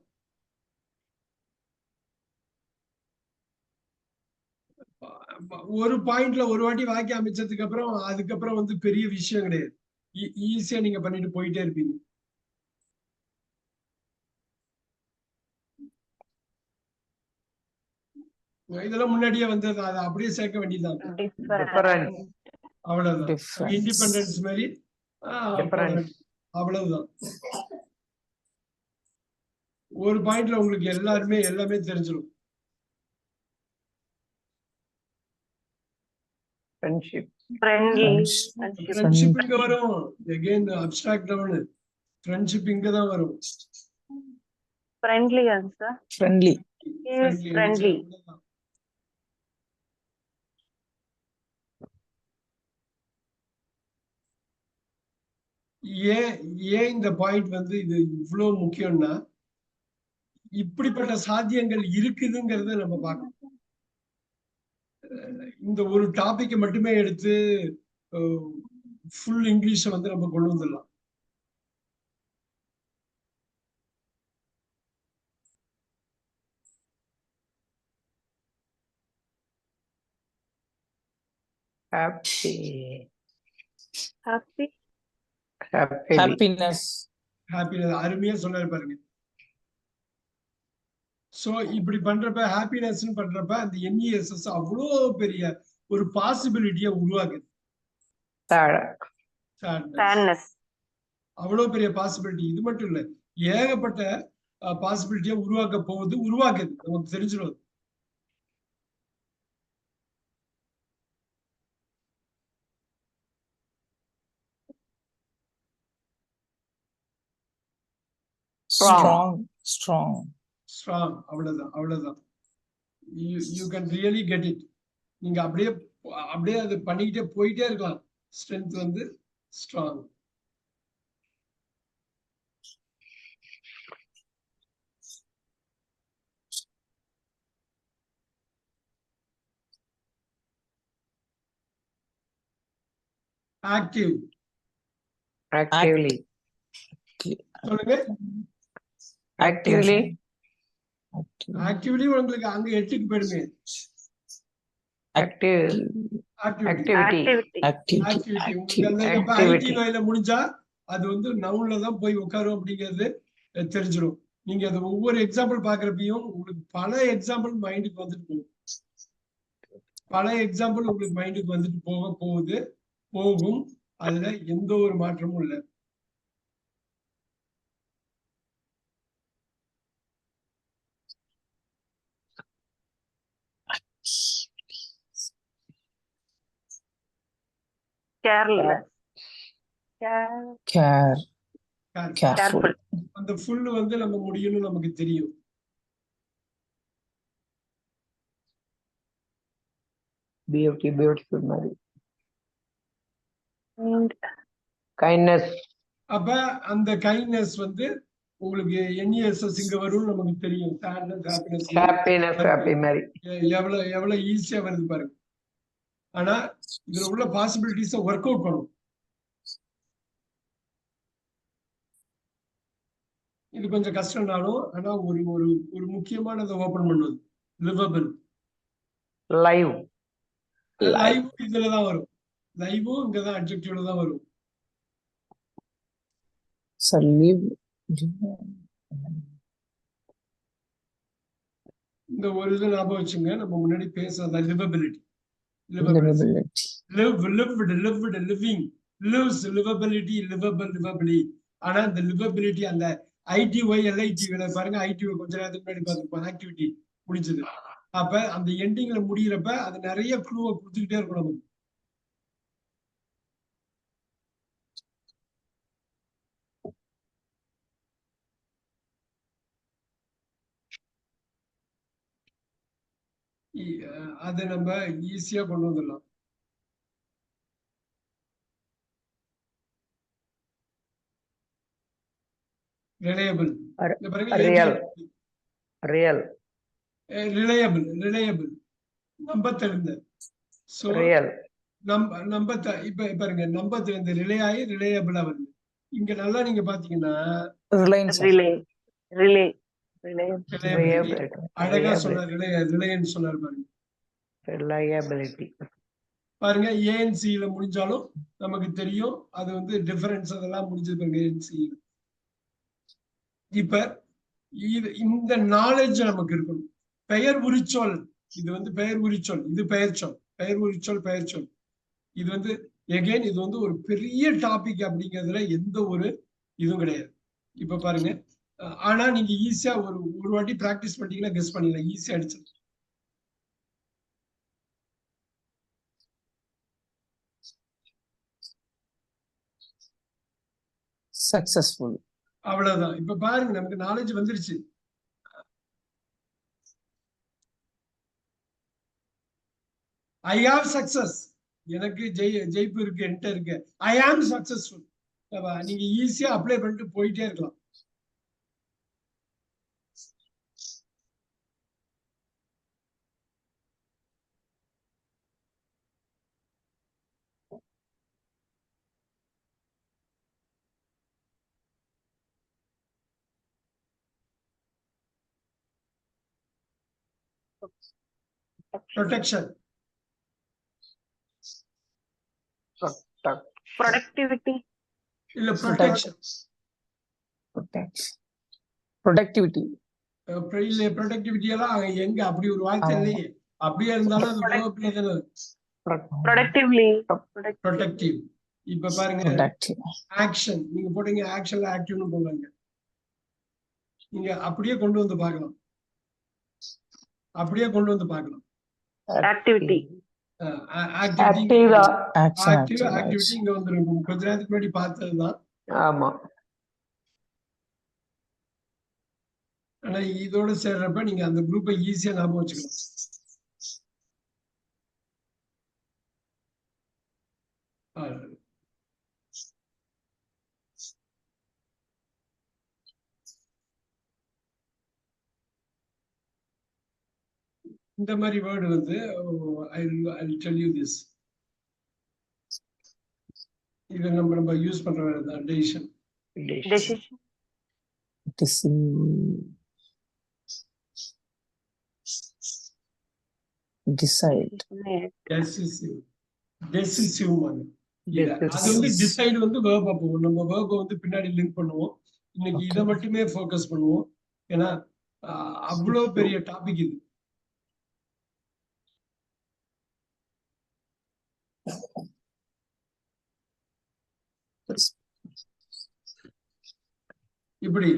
ஒரு பாயிண்ட்ல ஒரு வாட்டி வாக்கியம் அமைச்சதுக்கு அப்புறம் அதுக்கப்புறம் வந்து பெரிய விஷயம் கிடையாது. ஈஸியா நீங்க பண்ணிட்டு போயிட்டே இருப்பீங்க. இதெல்லாம் முன்னாடியே வந்தது, அதை அப்படியே சேர்க்க வேண்டியதுதான். Different. அவ்வளவுதான். Difference. இண்டிபெண்டன்ஸ் மாதிரி Difference. அவ்வளவுதான். ஒரு பாயிண்ட்ல உங்களுக்கு எல்லாமே தெரிஞ்சிடும். ஃப்ரெண்ட்ஷிப். Friendly. Friendship. ஃப்ரெண்ட்ஷிப் இங்க வரும். Again abstract down. ஃப்ரெண்ட்ஷிப் இங்க தான் வரும். Friendly answer. Friendly. He is friendly. அவ்வளவுதான். ஏன் இந்த பாயிண்ட் வந்து இது இவ்வளவு முக்கியம்னா, இப்படிப்பட்ட சாத்தியங்கள் இருக்குதுங்கிறத நம்ம பார்க்கணும். இந்த ஒரு டாபிக் மட்டுமே எடுத்து ஃபுல் இங்கிலீஷ வந்து நம்ம கொண்டு வந்துடலாம். Happy. Happy. Happy. Happiness. Happiness அருமையா சொன்னாரு பாருங்க. சோ இப்படி பண்றப்ப ஹாப்பினஸ் பண்றப்ப அந்த என்இஎஸ்எஸ் அவ்வளோ பெரிய ஒரு பாசிபிலிட்டியை உருவாக்குது. Sadness. அவ்வளவு பெரிய பாசிபிலிட்டி. இது மட்டும் இல்ல, ஏகப்பட்ட பாசிபிலிட்டியை உருவாக்குது. நமக்கு தெரிஞ்சிடும். Strong. ஸ்ட்ராங். அவ்வளவுதான். You can really get it. நீங்க அப்படியே அது பண்ணிக்கிட்டே போயிட்டே இருக்கலாம். ஸ்ட்ரென்த் வந்து ஸ்ட்ராங். ஆக்டிவ். ஆக்டிவ்லி. சொல்லுங்க. ஆக்டிவ்லி. ஆக்டிவ்லி உங்களுக்கு அங்க 8க்கு போயிடுங்க. ஆக்டிவ். ஆக்டிவிட்டி. Activity. உங்களுக்கு அந்த இப்ப ஐடி நோயில முடிஞ்சா அது வந்து நவுன்ல தான் போய் உட்காரும் அப்படிங்கிறது தெரிஞ்சிடும். நீங்க அது ஒவ்வொரு எக்ஸாம்பிள் பாக்குறப்பையும் உங்களுக்கு பல எக்ஸாம்பிள் மைண்டுக்கு வந்துட்டு போகும். அதுல எந்த ஒரு மாற்றமும் இல்லை. Careless. Careful. அந்த ஃபுல் வந்து நம்ம முடியும்னு நமக்கு தெரியும். பியூட்டிஃபுல் மாதிரி. கைண்ட்னஸ். அப்ப அந்த கைண்ட்னஸ் வந்து உங்களுக்கு என்இஎஸ்எஸ் இங்க வரும்னு நமக்கு தெரியும். ஹாப்பினஸ், ஹாப்பி மாதிரி எவ்வளவு ஈஸியா வருது பாருங்க. ஆனா இதுல உள்ள பாசிபிலிட்டிஸ ஒர்க் அவுட் பண்ணும். இது கொஞ்சம் கஷ்டம்னாலும் ஆனா ஒரு ஒரு ஒரு முக்கியமானதை ஓபன் பண்ணுவது லிவபிள். லைவ். லைவ் இதுலதான் வரும். லைவும் இங்கதான் அட்ஜெக்டிவ்ல தான் வரும். Sir, live. இந்த ஒரு இது ஞாபகம் வச்சுங்க, நம்ம முன்னாடி பேசுறதா livability. Livability Livability. Living lives livability livable லிவபிலி. ஆனா இந்த லிவபிலிட்டி அந்த ஐடிஒய் எல்ஐடி பாருங்க, ஐடிஒய் கொஞ்ச நேரத்துக்கு முன்னாடி பார்த்துருப்போம், ஆக்டிவிட்டி முடிஞ்சது. அப்ப அந்த எண்டிங்ல முடியிறப்ப அது நிறைய க்ளூவை கொடுத்துக்கிட்டே இருக்கும் நமக்கு. அதை நம்ம ஈஸியா கொண்டு வந்துடலாம். Reliable. Real. Real. Reliable reliable நம்ப தெரிந்த. So real. நம்ப இப்ப பாருங்க, நம்ப தெரிந்த ரிலே ஆகி ரிலையபிளா வருது. இங்க நல்லா நீங்க பாத்தீங்கன்னா Reliance. Relay relay relay reliability. அழகா சொன்னார், ரிலையன்னு சொன்னார் பாருங்க. ரிலையபிலிட்டி. பாருங்க ஏஎன்சியில முடிஞ்சாலும் நமக்கு தெரியும் அது வந்து டிஃபரன்ஸ் அதெல்லாம் முடிஞ்சது பாருங்க ஏஎன்சியில. இப்ப இந்த நாலேஜ் நமக்கு இருக்கணும். பெயர் உரிச்சொல், இது வந்து பெயர் உரிச்சொல், இது பெயர்ச்சொல், பெயர் உரிச்சொல் பெயர்ச்சொல். இது வந்து எகைன் இது வந்து ஒரு பெரிய டாபிக் அப்படிங்கிறதுல எந்த ஒரு இதுவும் கிடையாது. இப்ப பாருங்க, ஆனா நீங்க ஈஸியா ஒரு வாட்டி பிராக்டிஸ் பண்ணிட்டீங்கன்னா கெஸ் பண்ணிடலாம், ஈஸியா அடிச்சு. Successful. அவ்வளவுதான். இப்ப பாருங்க நமக்கு நாலேஜ் வந்துருச்சு. ஐ ஹாவ் சக்சஸ், எனக்கு ஜெயிப்பு இருக்கு, என்கிட்ட இருக்கு. ஐ ஆம் சக்சஸ்ஃபுல். நீங்க ஈஸியா அப்ளை பண்ணிட்டு போயிட்டே இருக்கலாம். ப்ரொடெக்ஷன். ப்ரொடக்டிவிட்டி இல்ல ப்ரொடெக்ஷன். Productivity. இல்ல ப்ரொடக்டிவிட்டி எல்லாம் எங்க அப்படி ஒரு வார்த்தை இல்லையே. அப்படியே இருந்தாலும் அது verb-ல தானே. Productively protective. இப்ப பாருங்க Productive. ஆக்ஷன், நீங்க போட்டீங்க ஆக்ஷன்ல ஆக்டிவ்னு போடுறாங்க. நீங்க அப்படியே கொண்டு வந்து பார்க்கலாம், அப்படியே கொண்டு வந்து பார்க்கலாம். Activity activity Action. ஆக்டிவிட்டி இங்க வந்துருக்கும். கொஞ்ச நேரத்துக்கு முன்னாடி பார்த்ததுதான். ஆமா. ஆனா இதோட சேர்றப்ப நீங்க அந்த குரூப்பை ஈஸியா ஞாபகம் வச்சுக்கலாம். இந்த மாதிரி வேர்டு வந்து I'll tell you this. இதை நம்ம யூஸ் பண்ற வேர்டு தான் டெசிஷன். Decision Decide. டெசிசிவ் அது வந்து டிசைடு வந்து வேர்பா போகும். நம்ம வேர்பை வந்து பின்னாடி லிங்க் பண்ணுவோம். இன்னைக்கு இதை மட்டுமே ஃபோக்கஸ் பண்ணுவோம். ஏன்னா அவ்வளோ பெரிய டாபிக் இது. இப்படி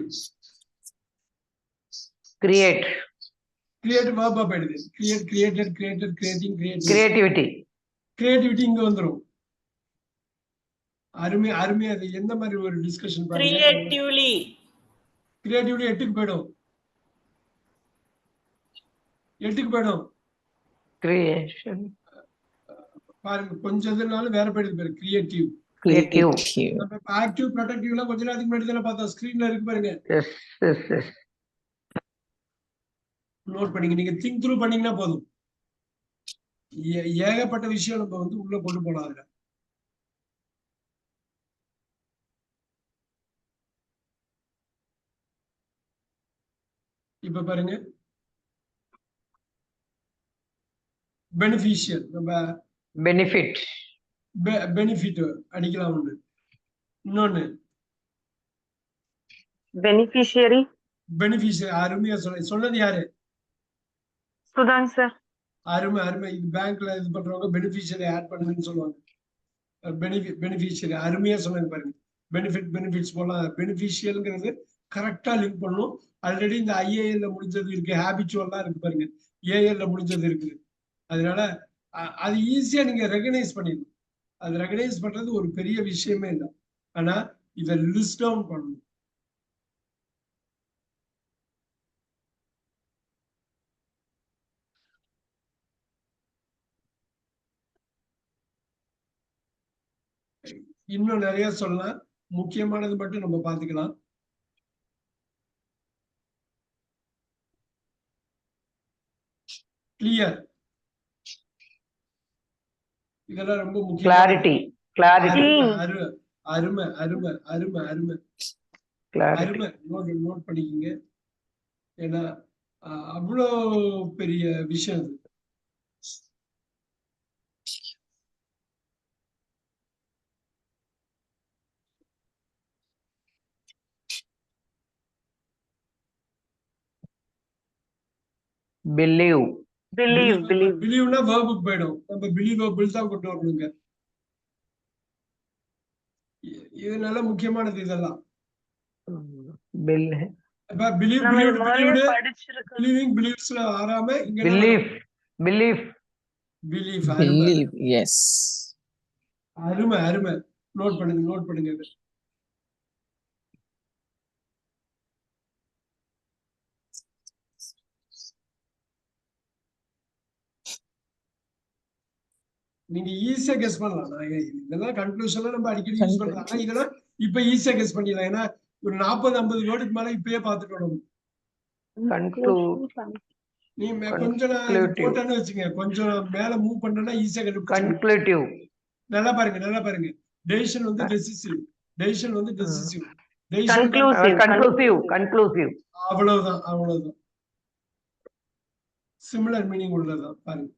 கிரியேட். கிரியேட் வேர்பா போயிடுது. Create, created, created, creating, creativity. Creativity இங்க வந்துடும். அருமையா அருமையா. அது எந்த மாதிரி ஒரு டிஸ்கஷன் பாருங்க. கிரியேட்டிவிட்டி 8க்கு போயிடும். 8க்கு போயிடும். கிரியேஷன் பாருங்க கொஞ்சம் இதனால வேற போயிடுது பாருங்க. கிரியேட்டிவ். நம்ம ஆக்டிவ் ப்ரொடக்டிவ்லாம் கொஞ்ச நேரத்துக்கு முன்னாடி தானே பார்த்தோம். ஸ்கிரீன்ல இருக்கு பாருங்க. நோட் பண்ணிங்க. நீங்க திங்க் த்ரூ பண்ணீங்கன்னா போதும். ஏகப்பட்ட விஷயம் நம்ம வந்து உள்ள கொண்டு போலாம். அதுல இப்ப பாருங்க, பெனிஃபிஷியல் நம்ம பெனிஃபிட் பெனிஃபிட் அடிக்கலாம் ஒண்ணு. இன்னொன்னு beneficiary. பெனிஃபிஷியல். அருமையா சொன்னது யாரு? Sudhan sir. அருமை அருமை. இது பேங்க்ல இது பண்றவங்க பெனிஃபிஷியரி ஆட் பண்ணுங்கன்னு சொல்லுவாங்க. பெனிஃபிஷியரி அருமையா சொன்னாங்க பாருங்க. பெனிஃபிட்ஸ் போலாம். பெனிஃபிஷியல்ங்கிறது கரெக்டா லிங்க் பண்ணும். ஆல்ரெடி இந்த ஐஏஎல்ல முடிஞ்சது இருக்கு, ஹேபிச்சுவல்லாம் இருக்கு பாருங்க, ஏஎல்ல முடிஞ்சது இருக்கு. அதனால அது ஈஸியா நீங்க ரெகனைஸ் பண்ணிடணும். அது ரெகனைஸ் பண்றது ஒரு பெரிய விஷயமே இல்லை. ஆனா இதை லிஸ்ட் டவுன் பண்ணணும். இன்னும் நிறைய சொல்லலாம், முக்கியமானது மட்டும் நம்ம பார்த்துக்கலாம். கிளியர், இதெல்லாம் ரொம்ப முக்கியம். கிளாரிட்டி அருமை அருமை அருமை அருமை அருமை கிளாரிட்டி. அருமை. நோட் பண்ணிக்கிங்க. ஏன்னா அவ்வளோ பெரிய விஷயம் அது. பிலீவ் பிலீவ்னா வேர்புக்கு போயிடும். நம்ம பிலீவபிள் தான் கொண்டு வரணுங்க. இது நல்ல முக்கியமானது. இதெல்லாம் பிலீவ்ஸ்ல ஆறாம இங்க பிலீஃப் Believe. Yes. அருமை அருமை. நோட் பண்ணுங்க. நீங்க ஈஸியா கெஸ் பண்ணலாம். இதெல்லாம் கன்க்ளூஷன்ல நம்ம அடிக்கடி யூஸ் பண்றோம். ஆனா இதெல்லாம் இப்ப ஈஸியா கெஸ் பண்ணிடலாம். ஏன்னா ஒரு 40-50 வேர்டுக்கு மேல இப்பயே பார்த்துட்டோம். நீ கொஞ்சம் போட்டேன்னு வச்சுங்க, கொஞ்சம் மேல மூவ் பண்ணா ஈஸியா கன்க்ளூசிவ். நல்லா பாருங்க. டெசிஷன் வந்து டெசிசிவ். கன்க்ளூசிவ். அவ்வளவுதான். சிமிலர் மீனிங் உள்ளதுதான். பாருங்க,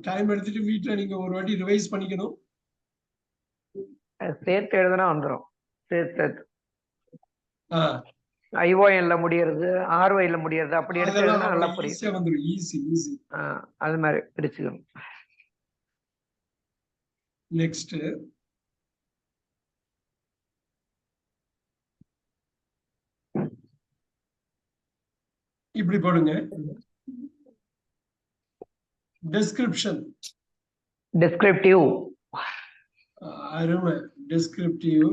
டைம் எடுத்துட்டு வீட்டுல நீங்க ஒரு வாட்டி ரிவைஸ் பண்ணிக்கணும். சேர்த்து எழுதுனா வந்துடும். சேர்த்து ஐஓஎன்ல முடியறது, ஆர்ஒய்ல முடியறது, அப்படி எடுத்து நல்லா புரியும். வந்துடும். ஈஸி. அது மாதிரி பிடிச்சுக்கணும். நெக்ஸ்ட் இப்படி போடுங்க. டிஸ்கிரிப்டிவ். அருமை. டிஸ்கிரிப்டிவ்.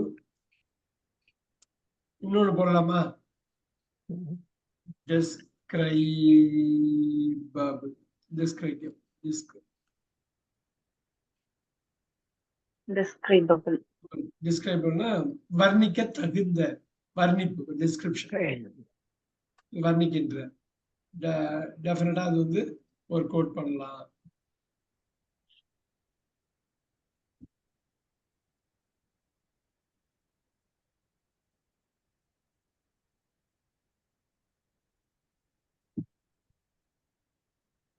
இன்னொன்னு போடலாமா? டிஸ்கிரைபபிள்னா வர்ணிக்க தகுந்த, வர்ணிப்பு. டிஸ்கிரிப்ஷன் வர்ணிக்கின்ற. டெஃபினட்டா அது வந்து ஒரு கோட் பண்ணலாம்.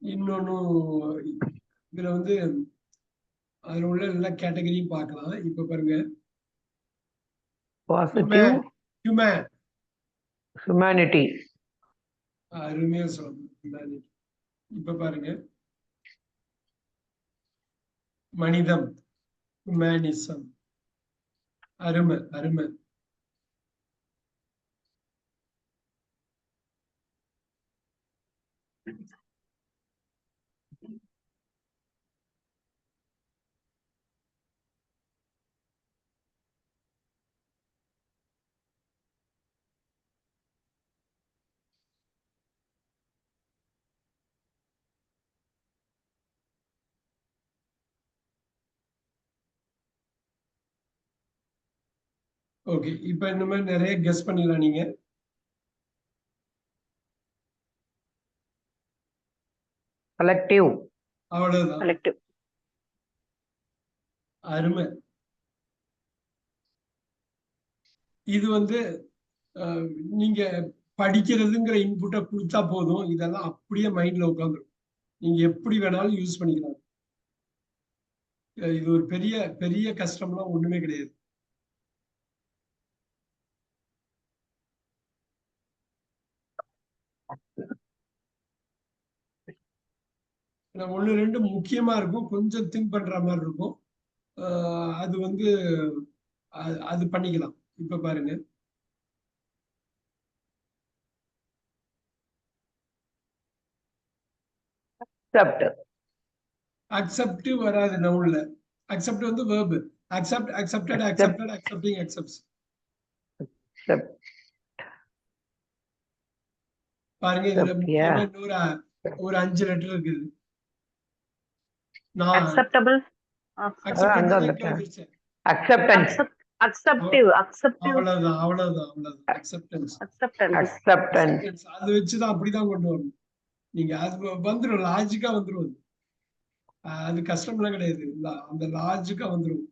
இன்னொன்னும் இதுல வந்து அதுல உள்ள எல்லா கேட்டகரியும் பார்க்கலாம். இப்ப பாருங்க, ஹியூமனிட்டி. அருமையா சொல்லணும். இப்ப பாருங்க, மனிதம், ஹியூமனிசம். அருமை. ஓகே, இப்ப இந்த மாதிரி நிறைய கெஸ் பண்ணிடலாம் நீங்க. கலெக்டிவ். அவ்வளவுதான். அருமை. இது வந்து நீங்க படிக்கிறதுங்கிற இன்புட்டை கொடுத்தா போதும், இதெல்லாம் அப்படியே மைண்ட்ல உட்காந்துரும். நீங்க எப்படி வேணாலும் யூஸ் பண்ணிக்கலாம். இது ஒரு பெரிய பெரிய கஷ்டம்லாம் ஒண்ணுமே கிடையாது. ஒண்ணு ரெண்டு முக்கியமா இருக்கும், கொஞ்சம் திங்க் பண்ற மாதிரி இருக்கும். அது வந்து அது பண்ணிக்கலாம். இப்ப பாருங்க, அக்செப்ட் வராது நவுன்ல. அக்செப்ட் வந்து verb. Accept, accepted, accepted, accepting, accepts. பாருங்க, இதுல முக்கியமா இன்னொரு ஒரு 5 லெட்டர் இருக்குது. நான் acceptable, acceptance acceptance, acceptive, acceptive, அவ்வளவுதான், அவ்வளவுதான், அவ்வளவுதான். அக்செப்டன்ஸ், acceptance, acceptance, அது வச்சுதான் அப்படிதான் கொண்டு வரணும். நீங்க அது வந்துடும், லாஜிக்கா வந்துடும். அது கஷ்டம்லாம் கிடையாது, அந்த லாஜிக்கா வந்துடும்.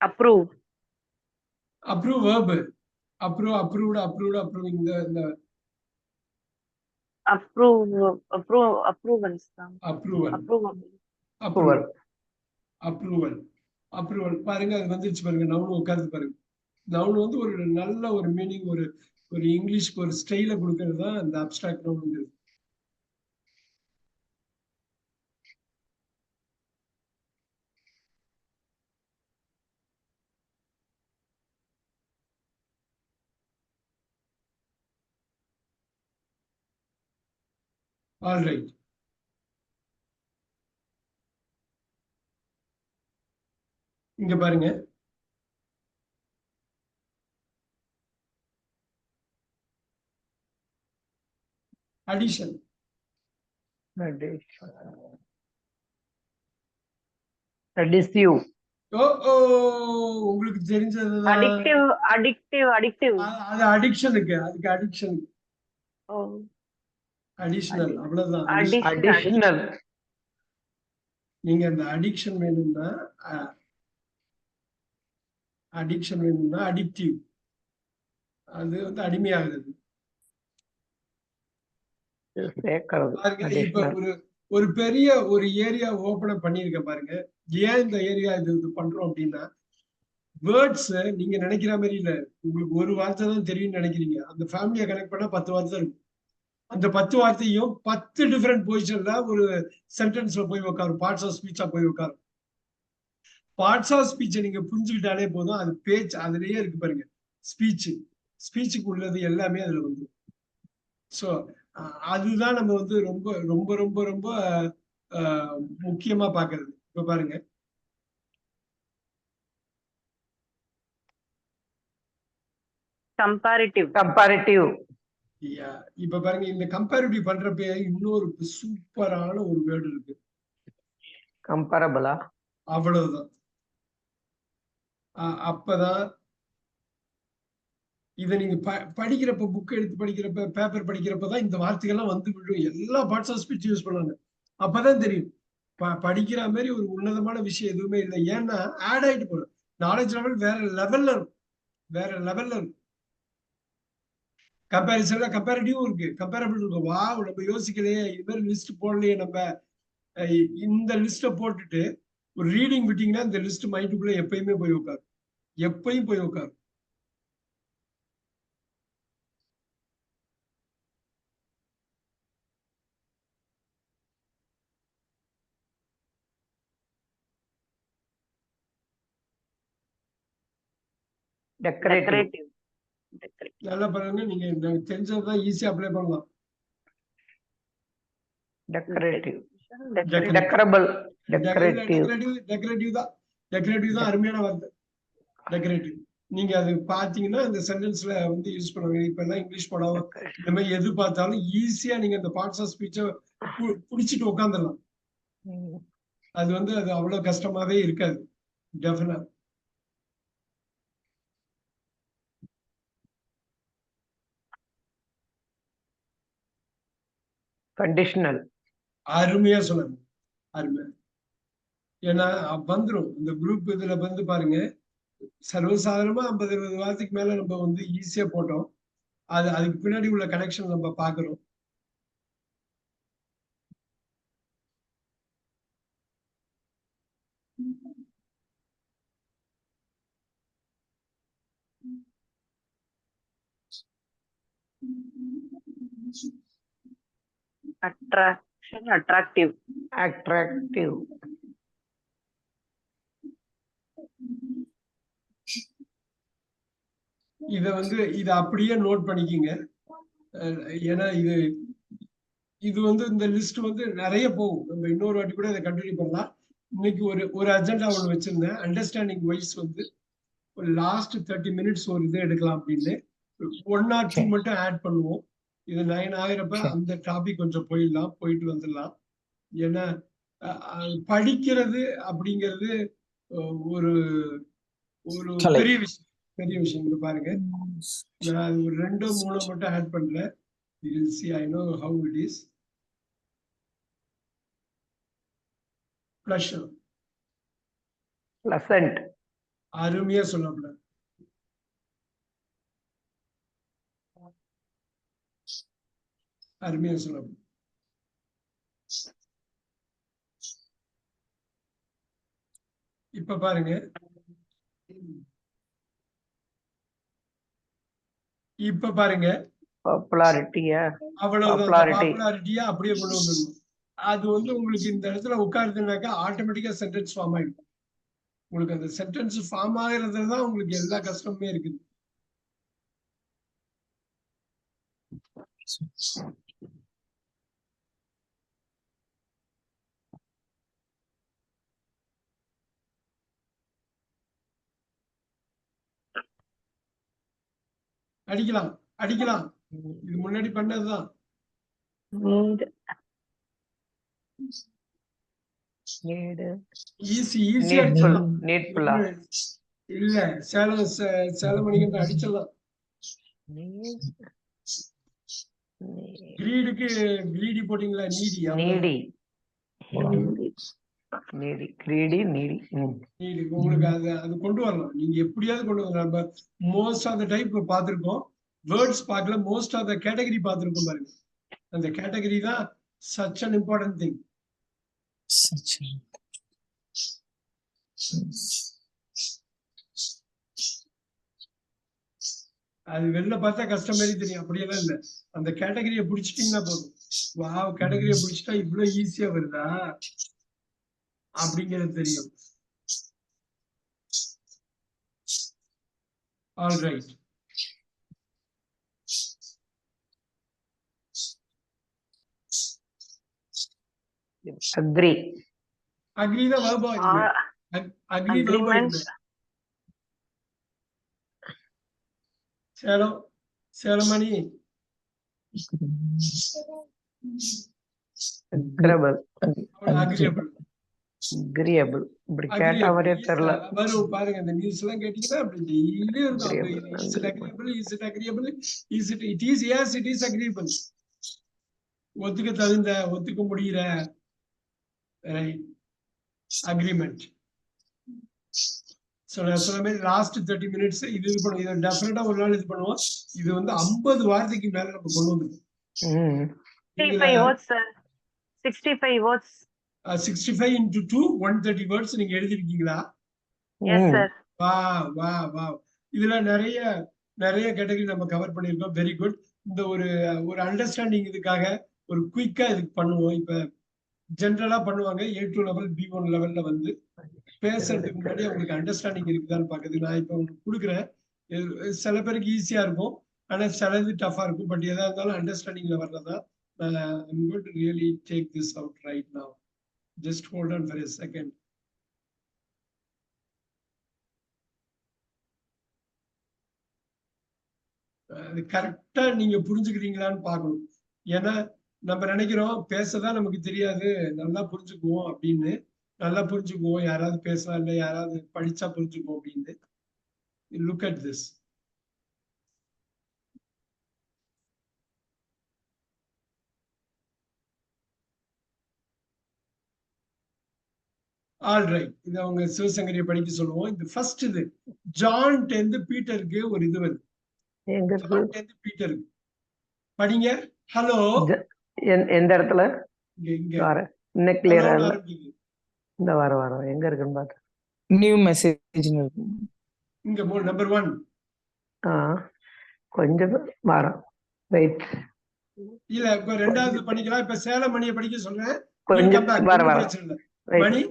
approve, approve verb. Approve, approved, approved, approving. இந்த approve, approvals தான். Approval, approvable, approval, approval, approval. பாருங்க, அது வந்துருச்சு பாருங்க, நவுன் உட்கார்ந்து பாருங்க. நவுன் வந்து ஒரு நல்ல ஒரு மீனிங், ஒரு இங்கிலீஷ்க்கு ஒரு ஸ்டைல கொடுக்கறது தான் இந்த அப்ஸ்ட்ராக்ட் நவுன். All right. இங்க பாருங்க, அடிஷன். adhesive, ஓ ஓ, உங்களுக்கு தெரிஞ்சதுதான். addictive, addictive, அது அடிக்ஷனுக்கு, அதுக்கு அடிக்ஷன், oh, அடிஷனல், அவ்வளவுதான். additional, நீங்க அந்த அடிக்ஷன் வேணும்னா அடிக்டிவ், அது வந்து அடிமையாகிறது. சேர்க்கிறது, பாருங்க, இப்ப additional, ஒரு பெரிய ஒரு ஏரியா ஓபன் பண்ணிருக்க பாருங்க. ஏன் இந்த ஏரியா இது பண்றோம் அப்படின்னா, வேர்ட்ஸ் நீங்க நினைக்கிற மாதிரி இல்ல. உங்களுக்கு ஒரு வார்த்தை தான் தெரியும்னு நினைக்கிறீங்க, அந்த ஃபேமிலியை கனெக்ட் பண்ணா 10 வார்த்தை இருக்கும். அந்த 10 வார்த்தையும் 10 டிஃபரெண்ட் பொசிஷன்ல ஒரு சென்டென்ஸ்ல போய் உட்காரும், பார்ட்ஸ் ஆஃப் ஸ்பீச்சா போய் உட்காரும். பார்ட்ஸ் ஆஃப் ஸ்பீச்சை நீங்க புரிஞ்சுக்கிட்டாலே போதும், அது பேச்சு அதுலயே இருக்கு பாருங்க. ஸ்பீச்சுக்கு உள்ளது எல்லாமே அதுல வந்துடும். ஸோ அதுதான் நம்ம வந்து ரொம்ப ரொம்ப ரொம்ப ரொம்ப முக்கியமா பாக்குறது. இப்ப பாருங்க, comparative, இப்ப பாருங்க, இந்த கம்பேரிட்டிவ் பண்றப்ப இன்னொரு சூப்பரான ஒரு வேர்டு இருக்கு, comparable, அவ்வளவுதான். அப்பதான் இதை நீங்க படிக்கிறப்ப, புக் எடுத்து படிக்கிறப்ப, பேப்பர் படிக்கிறப்பதான் இந்த வார்த்தைகள்லாம் வந்து விடும். எல்லா பார்ட்ஸ் ஆஃப் ஸ்பீச் யூஸ் பண்ணாங்க, அப்பதான் தெரியும் படிக்கிற மாதிரி ஒரு உன்னதமான விஷயம் எதுவுமே இல்லை. ஏன்னா ஆட் ஆயிட்டு போறோம், நாலேஜ் லெவல் வேற லெவல்ல இருக்கும், வேற லெவல்ல இருக்கும். கம்பேரிசன்ல கம்பேரிட்டிவும் இருக்கு, கம்பேரபிள் இருக்கு. வா, நம்ம யோசிக்கலையே, இது மாதிரி லிஸ்ட் போடலையே நம்ம. இந்த லிஸ்ட்டை போட்டுட்டு ஒரு ரீடிங் விட்டீங்கன்னா இந்த லிஸ்ட் மைண்டுக்குள்ள எப்பயுமே போய் உட்காரு, எப்பயும் போய் உட்காரு. decorative, நல்லா பாருங்க, நீங்க தெரிஞ்சதுதான் ஈஸியா அப்ளை பண்ணலாம். decorative, decorable, decorative, decorative தான். டெக்கரேட்டிவ் தான் அருமையான வார்த்தை, டெக்கரேட்டிவ். நீங்க அது பாத்தீங்கன்னா இந்த சென்டென்ஸ்ல வந்து யூஸ் பண்ணுவாங்க. இப்ப எல்லாம் இங்கிலீஷ் படம் இந்த மாதிரி எது பார்த்தாலும் ஈஸியா நீங்க இந்த பார்ட்ஸ் ஆஃப் ஸ்பீச்சை புடிச்சிட்டு உட்காந்துடலாம். அது வந்து அது அவ்வளவு கஷ்டமாவே இருக்காது, டெஃபினட். கண்டிஷனல். அருமையா சொன்னாங்க. அருமை. ஏன்னா வந்துரும் இந்த குரூப் இதுல வந்து பாருங்க, சர்வசாதாரணமா 50 20 வாரத்துக்கு மேல நம்ம வந்து ஈஸியா போட்டோம். அதுக்கு பின்னாடி உள்ள கனெக்ஷன் நம்ம பாக்குறோம். Attraction, attractive. அட்ராக்டிவ். இத அப்படியே நோட் பண்ணிக்கிங்க. ஏன்னா இது வந்து இந்த லிஸ்ட் வந்து நிறைய போகும். நம்ம இன்னொரு வாட்டி கூட இதை கண்டினியூ பண்ணலாம். இன்னைக்கு ஒரு அஜெண்டா ஒன்று வச்சிருந்தேன். அண்டர்ஸ்டாண்டிங் வைஸ் வந்து ஒரு லாஸ்ட் 30 மினிட்ஸ் ஒரு இது எடுக்கலாம் அப்படின்னு 1 or 2 மட்டும் ஆட் பண்ணுவோம். இது 9 ஆகிறப்ப அந்த டாபிக் கொஞ்சம் போயிட்டு வந்துடலாம். ஏன்னா படிக்கிறது அப்படிங்கிறது ஒரு ஒரு பெரிய விஷயம் இங்க பாருங்க. நான் ஒரு 2 3 மட்டும் ஆட் பண்றேன். You will see, I know how it is. Pleasure. Pleasant. அருமையா சொல்லப்படாது. அருமையா சொல்லப்படாது. இப்ப பாருங்க, பாப்புலாரிட்டியா, அவ்வளவுதான். பாப்புலாரிட்டியா அப்படியே கொண்டு வந்துடணும். அது வந்து உங்களுக்கு இந்த இடத்துல உட்காருதுனாக்கா ஆட்டோமேட்டிக்கா சென்டென்ஸ் ஃபார்ம் ஆயிடும். உங்களுக்கு அந்த சென்டென்ஸ் ஃபார்ம் ஆகிறதுல தான் உங்களுக்கு எல்லா கஷ்டமுமே இருக்குது. அடிக்கலாம். இது முன்னாடி பண்ணதுதான். ஈஸியா இல்ல. சேலமணிகண்ட அடிச்சிடலாம். கிரீடுக்கு கிரீடி போட்டீங்களா? நீடி உங்களுக்கு அது கொண்டு வரலாம். நீங்க எப்படியாவது கொண்டு வரலாம். நம்ம மோஸ்ட் ஆஃப் த டைப் பார்த்திருக்கோம். வேர்ட்ஸ் பார்க்கல, மோஸ்ட் ஆஃப் த கேட்டகரி பார்த்திருக்கோம் பாருங்க. அந்த கேட்டகரி தான் such an important thing. அது வெளில பார்த்தா கஷ்டம் மாதிரி தெரியும். அப்படியெல்லாம் இல்ல. அந்த கேட்டகரியை பிடிச்சிட்டீங்கன்னா போதும். வாவ், கேட்டகரியை பிடிச்சிட்டா இவ்வளவு ஈஸியா வருதா அப்படிங்கிறது தெரியும். All right. அக்ரி தான் verb-ஆ இருக்கு. அக்ரி verb-ஆ இருக்கு. சேலமணி agreeable. இப்படி கேட்ட மாதிரியே தெரியல. வரும் பாருங்க. இந்த நியூஸ் எல்லாம் கேட்டீங்கன்னா அப்படி டெய்லி இருக்கும். Is it agreeable? Is it agreeable? Is it? It is. Yes, it is agreeable. ஒத்துக்க தகுந்த, ஒத்துக்க முடிகிற, ரைட், அக்ரிமெண்ட். நான் சொன்ன மாதிரி லாஸ்ட் 30 மினிட்ஸ் இது பண்ணுவோம். இதை டெஃபினட்டா ஒரு நாள் இது பண்ணுவோம். இது வந்து 50 வாரத்துக்கு மேல நம்ம கொண்டு வந்துருக்கோம். 65 words. 65 into 2 130 words நீங்க எழுதிருக்கீங்களா? Yes sir. வா. இதுல நிறைய கேட்டகரி நம்ம கவர் பண்ணிருக்கோம். Very good. இந்த ஒரு அண்டர்ஸ்டாண்டிங் இதுக்காக ஒரு குயிக்கா இதுக்கு பண்ணுவோம். இப்ப ஜெனரலா பண்ணுவாங்க. A2 லெவல், B1 லெவல்ல வந்து பேசுறதுக்கு முன்னாடி உங்களுக்கு அண்டர்ஸ்டாண்டிங் இருக்குதான்னு பாக்குறது. நான் இப்ப உங்களுக்கு கொடுக்குறேன். சில பேருக்கு ஈஸியா இருக்கும், ஆனா சிலது டஃபா இருக்கும். பட் எதா இருந்தாலும் அண்டர்ஸ்டாண்டிங்ல வர்றதா. I'm going to really take this out right now. Just hold on for a second. அது கரெக்டா நீங்க புரிஞ்சுக்கிறீங்களான்னு பார்க்கணும். ஏன்னா நம்ம நினைக்கிறோம் பேசதான் நமக்கு தெரியாது, நல்லா புரிஞ்சுக்குவோம் அப்படின்னு. நல்லா புரிஞ்சுக்குவோம், யாராவது பேசலாம், இல்லை யாராவது படிச்சா புரிஞ்சுக்குவோம் அப்படின்னு. Look at this. All right. இதை அவங்க சிவசங்கரியை படிக்க சொல்லுவோம். இந்த ஃபர்ஸ்ட் இது ஜான்டேந்து பீட்டருக்கு ஒரு இது வருது. எங்க இருக்கு? ஜான்டேந்து பீட்டருக்கு படிங்க. ஹலோ எந்த இடத்துல? இங்க இங்க வர இன்னும் கிளியரா ஹலோன்னு இல்ல. ஆரம்பிக்குது. இந்த வர எங்க இருக்குன்னு பாத்து. New message. இங்க நம்பர் 1. கொஞ்சம் வரோம். வெயிட். இல்ல இப்ப ரெண்டாவது பண்ணிக்கலாம். இப்ப சேலம் மணியை படிக்க சொல்றேன். கொஞ்சம் வர பிரச்சனை இல்லை. Wait. மணி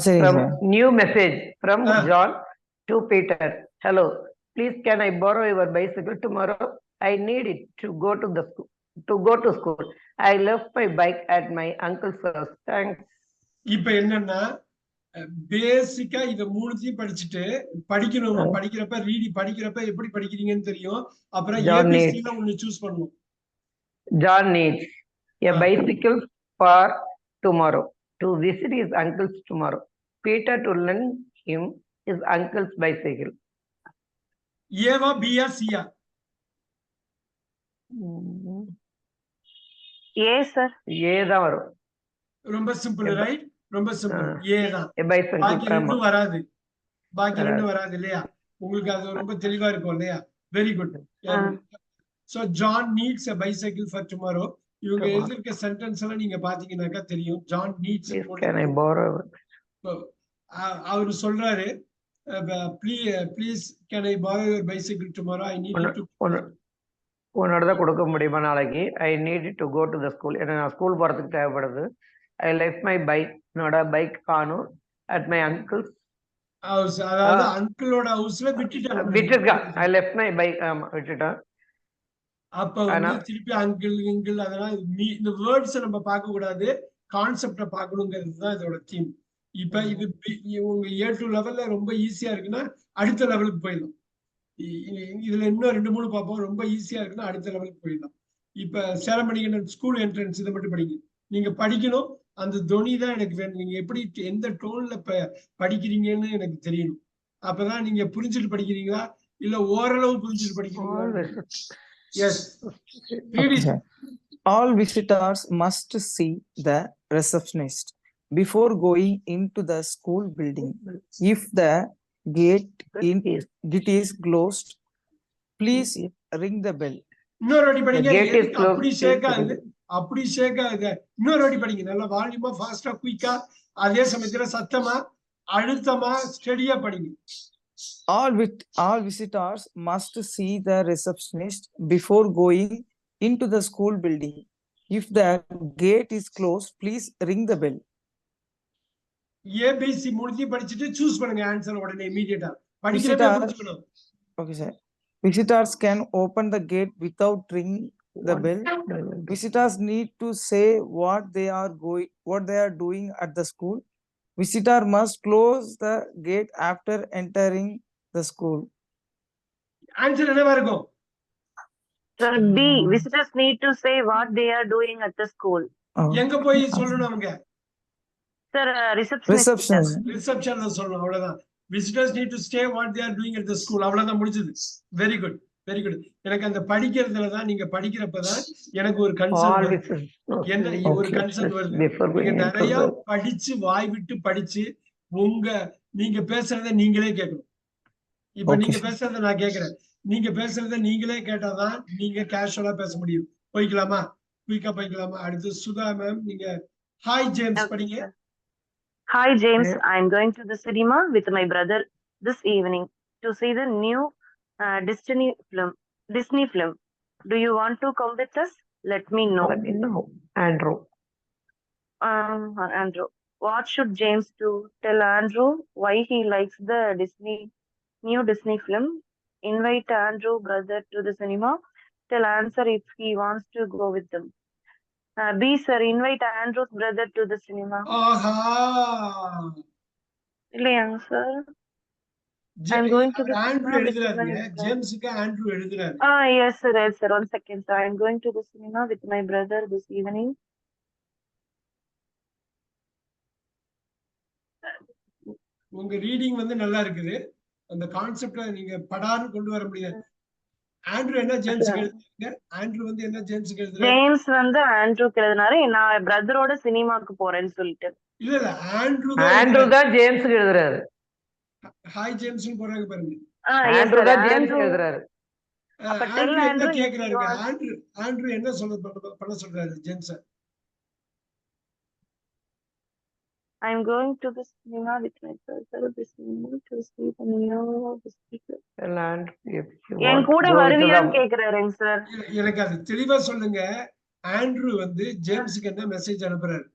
சரி From sir. new message from Ah. John to Peter. Hello, please can I borrow your bicycle tomorrow? I need it to go to school. I left my bike at my uncle's house. Thanks. இப்ப என்னன்னா பேசிக்கா இத மூணுத்தையும் படிச்சுட்டு படிக்கணுமா, படிக்கிறப்ப படிக்கிறப்ப எப்படி படிக்கிறீங்கன்னு தெரியும். அப்புறம் John ஏபிசில ஒண்ணு சூஸ் பண்ணணும். John needs a bicycle for tomorrow to visit his uncle's tomorrow. Peter to lend him his uncle's bicycle. Eva Pia chia? A, sir. ஏதான் வரும். ரொம்ப சிம்பிள் ரைட். ரொம்ப சிம்பிள். ஏ தான். A bicycle. பாக்கி ரெண்டும் வராது. பாக்கி வராது. ரெண்டும் வராது இல்லையா? உங்களுக்கு அது ரொம்ப தெளிவா இருக்கும் இல்லையா? Very good. So John needs a bicycle for tomorrow. இவங்க எழுதிருக்க சென்டென்ஸ் எல்லாம் நீங்க பாத்தீங்கன்னாக்கா தெரியும். John needs. Can I borrow? அவரு சொல்றாரு please can I borrow your bicycle tomorrow? I need to. உன்னோட தான் கொடுக்க முடியுமா நாளைக்கு? I need to go to the school. ஏன்னா நான் ஸ்கூல் போறதுக்கு தேவைப்படுது. I left my bike. என்னோட பைக் காணும் அட் மை அங்கிள் ஹவுஸ். அதாவது அங்கிளோட ஹவுஸ்ல விட்டுருக்கான். I left my bike. ஆமா விட்டுட்டான். அப்ப வந்து திருப்பி அங்கிள் அதெல்லாம் இந்த வேர்ட்ஸ் நம்ம பார்க்க கூடாது, கான்செப்ட பார்க்கணுங்கிறது தான் இதோட தீம். இப்ப இது உங்க A2 லெவல்ல ரொம்ப ஈஸியா இருக்குன்னா அடுத்த லெவலுக்கு போயிடலாம். இதுல இன்னும் 2-3 பார்ப்போம். ரொம்ப ஈஸியா இருக்குன்னா அடுத்த லெவலுக்கு போயிடலாம். இப்ப சேலம் மணிகண்டன் ஸ்கூல் என்ட்ரன்ஸ் இதை மட்டும் படிங்க. நீங்க படிக்கணும். அந்த தொனி தான் எனக்கு வேணும். நீங்க எப்படி எந்த டோன்ல படிக்கிறீங்கன்னு எனக்கு தெரியணும். அப்பதான் நீங்க புரிஞ்சுட்டு படிக்கிறீங்களா இல்ல ஓரளவு புரிஞ்சுட்டு படிக்கிறீங்களா? Yes. Okay, sir. All visitors must see the receptionist before going into the school building. If the gate is closed, please ring the bell. இன்னொரு வாட்டி படிங்க. The gate is closed. அப்படி ஷேக்காது. இன்னொரு வாட்டி படிங்க. நல்லா வால்யூமா, ஃபாஸ்டா, குயிக்கா, அதே சமயத்துல சத்தமா, அழுத்தமா, ஸ்டெடியா படிங்க. All visitors must see the receptionist before going into the school building. If the gate is closed, please ring the bell. ABC மூணுத்தையும் படிச்சுட்டு சூஸ் பண்ணுங்க ஆன்சர் உடனே இமிடியேட்டா. படிக்கிறப்ப புரிஞ்சுக்கணும். Okay, sir. Visitors can open the gate without ringing the bell. Visitors need to say what they are doing at the school. Visitor must close the gate after entering the school. Answer என்னவா இருக்கும்? Sir, B. Visitors need to say what they are doing at the school. எங்க போய் சொல்லணும் அவங்க? Sir, receptionist. ரிசப்ஷன்ல சொல்லணும். அவ்வளவுதான். Visitors need to say what they are doing at the school. அவ்வளவுதான் முடிஞ்சது. Very good, very good. எனக்கு அந்த படிக்கிறதுல தான் நீங்க படிக்கிறப்பதான் எனக்கு ஒரு கன்சர்ன் வருது. என்ன ஒரு கன்சர்ன் வருது. நீங்க நிறைய படிச்சு வாய் விட்டு படிச்சு நீங்க பேசுறத நீங்களே கேட்கணும். இப்ப நீங்க பேசுறத நான் கேட்கிறேன். நீங்க பேசுறத நீங்களே கேட்டாதான் நீங்க கேஷுவலா பேச முடியும். போய்க்கலாமா? குயிக்கா போய்க்கலாமா? அடுத்து சுதா மேம் நீங்க ஹாய் ஜேம்ஸ் படிங்க. Hi James, I am going to the cinema with my brother this evening to see the new Disney film. Do you want to come with us? Let me know. Andrew. Andrew. What should James do? Tell Andrew why he likes the new Disney film. Invite Andrew brother to the cinema. Tell answer if he wants to go with them. B sir, invite Andrew's brother to the cinema. ஆஹா. இல்லையா sir? I'm going to the Andrew cinema. எழுதுறாருங்க. ஜேம்ஸ்க்கு Andrew எழுதுறாரு. Yes sir, yes sir. 1 second sir. I'm going to the cinema with my brother this evening. உங்க reading வந்து நல்லா இருக்குது. அந்த கான்செப்ட நீங்க படான்னு கொண்டு வர முடியாது. ஆண்ட்ரூ என்ன ஜேம்ஸுக்கு எழுதுறாங்க? ஆண்ட்ரூ வந்து என்ன ஜேம்ஸுக்கு எழுதுறாரு? ஜேம்ஸ் வந்து ஆண்ட்ரூக்கு எழுதினாரு நான் பிரதரோட சினிமாக்கு போறேன்னு சொல்லிட்டு. இல்ல இல்ல ஆண்ட்ரூ தான் ஆண்ட்ரூ எழுதுறாரு. தான் ஜேம்ஸுக்கு எழுதுறாரு. ஹாய் ஜேம்ஸ்னு போறாங்க பாருங்க. yes ஆண்ட்ரூ sir, தான் ஆண்ட்ரூ ஜேம்ஸுக்கு எழுதுறாரு. அப்ப tell ஆண்ட்ரூ என்ன Andrew if he கேக்குறாருங்க? wants. Andrew என்ன பண்ண சொல்றாரு ஜேம்ஸ? I'm going to the cinema with my brother this evening to see the new speaker. Tell Andrew if you N want to கூட go with வருவியான்னு the கேக்குறாருங்க sir. எனக்கு அது தெளிவா சொல்லுங்க. Andrew வந்து ஜேம்ஸுக்கு என்ன மெசேஜ் அனுப்புறாரு?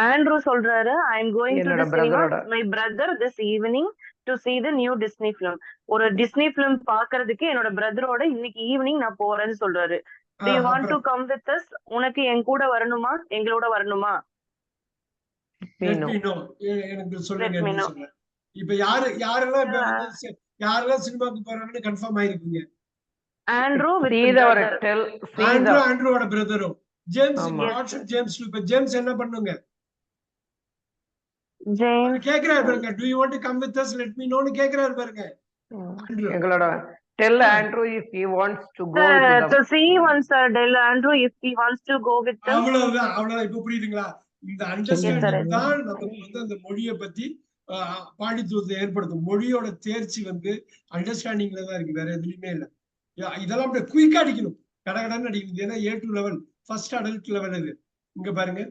ஆண்ட்ரூ சொல்றாரு I'm going to என்னோட the cinema பிரதரோட with my brother this evening to see the new Disney film. ஒரு டிஸ்னி film பாக்குறதுக்கு என்னோட பிரதரோட இன்னைக்கு ஈவினிங் நான் போறேன்னு சொல்றாரு. Do you want to அப்புறம் come with us? உனக்கு என் கூட வரணுமா? எங்களோட வரணுமா? let me know. எனக்கு Let சொல்லுங்க me அப்படின்னு know. சொல்றேன். இப்ப யாரெல்லாம் இப்ப வந்து யாரெல்லாம் சினிமாக்கு போறாங்கன்னு கன்ஃபார்ம் ஆயிருக்குங்க? Andrew with see the the brother. tell see Andrew the ஆண்ட்ரூவோட பிரதரும். ஜேம்ஸ் ஆமா. What should James do? இப்ப ஜேம்ஸ் என்ன பண்ணுங்க? James. கேக்குறாரு பாருங்க. do you want to come with us? let me know னு கேக்குறாரு பாருங்க. ஆண்ட்ரூ எங்களோட tell Andrew if he wants to go with To them. see once tell Andrew if he wants to go with them. அவ்வளவுதான் இப்ப புரியுதுங்களா? இந்த understanding sir. தான் நமக்கு வந்து அந்த மொழியை பத்தி பாடித்துவத்தை ஏற்படுத்தும். மொழியோட தேர்ச்சி வந்து அண்டர்ஸ்டாண்டிங்ல தான் இருக்கு, வேற எதுலயுமே இல்ல. இதெல்லாம் அப்படியே குயிக்கா அடிக்கணும், கடகடன்னு அடிக்கணும். ஏன்னா A2 level first adult level இது. இங்க பாருங்க,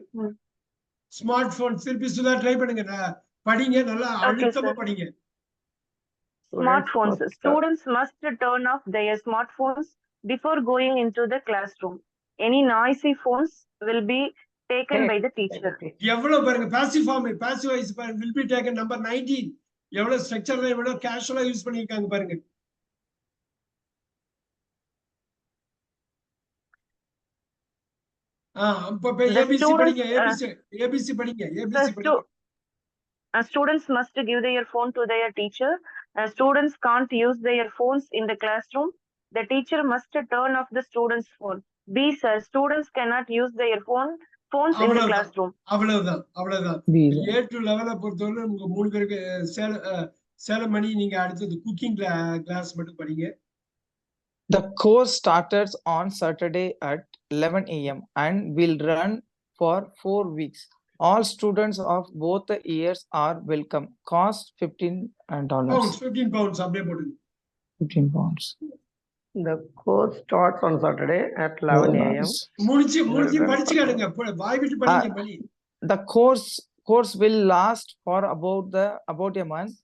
ஸ்மார்ட் போன் திருப்பி சுதா ட்ரை பண்ணுங்க, படிங்க, நல்லா அழுத்தமா படிங்க. Smartphones. Students must turn off their smartphones before going into the classroom. Any noisy phones will be taken by the teacher. எவ்வளவு பாருங்க, பாசிவ் ஃபார்ம், பாசிவ் வாய்ஸ் பாருங்க, will be taken நம்பர் 19. எவ்வளவு ஸ்ட்ரக்சர்ல எவ்வளவு கேஷுவலா யூஸ் பண்ணிருக்காங்க பாருங்க. ஏபிசி படிங்க, ABC படிங்க, ஏபிசி படிங்க. Students must give their phone to their teacher. Students can't use their phones in the classroom. The teacher must turn off the students' phone. B sir, students cannot use their phones in the classroom. அவ்வளவுதான். A2 லெவலை பொறுத்தவரை உங்க 3 பேருக்கு சேலம் மணி. நீங்க அடுத்தது cooking class மட்டும் படிங்க. The course starts on Saturday at 11 a.m. and will run for 4 weeks. All students of both the years are welcome. Cost $15. 15 pounds அப்படியே போடுங்க. 15 pounds. The course starts on Saturday at 11 a.m. முடிச்சு படிச்சு காட்டுங்க, வாய் விட்டு படிங்க மணி. The course will last for about a month.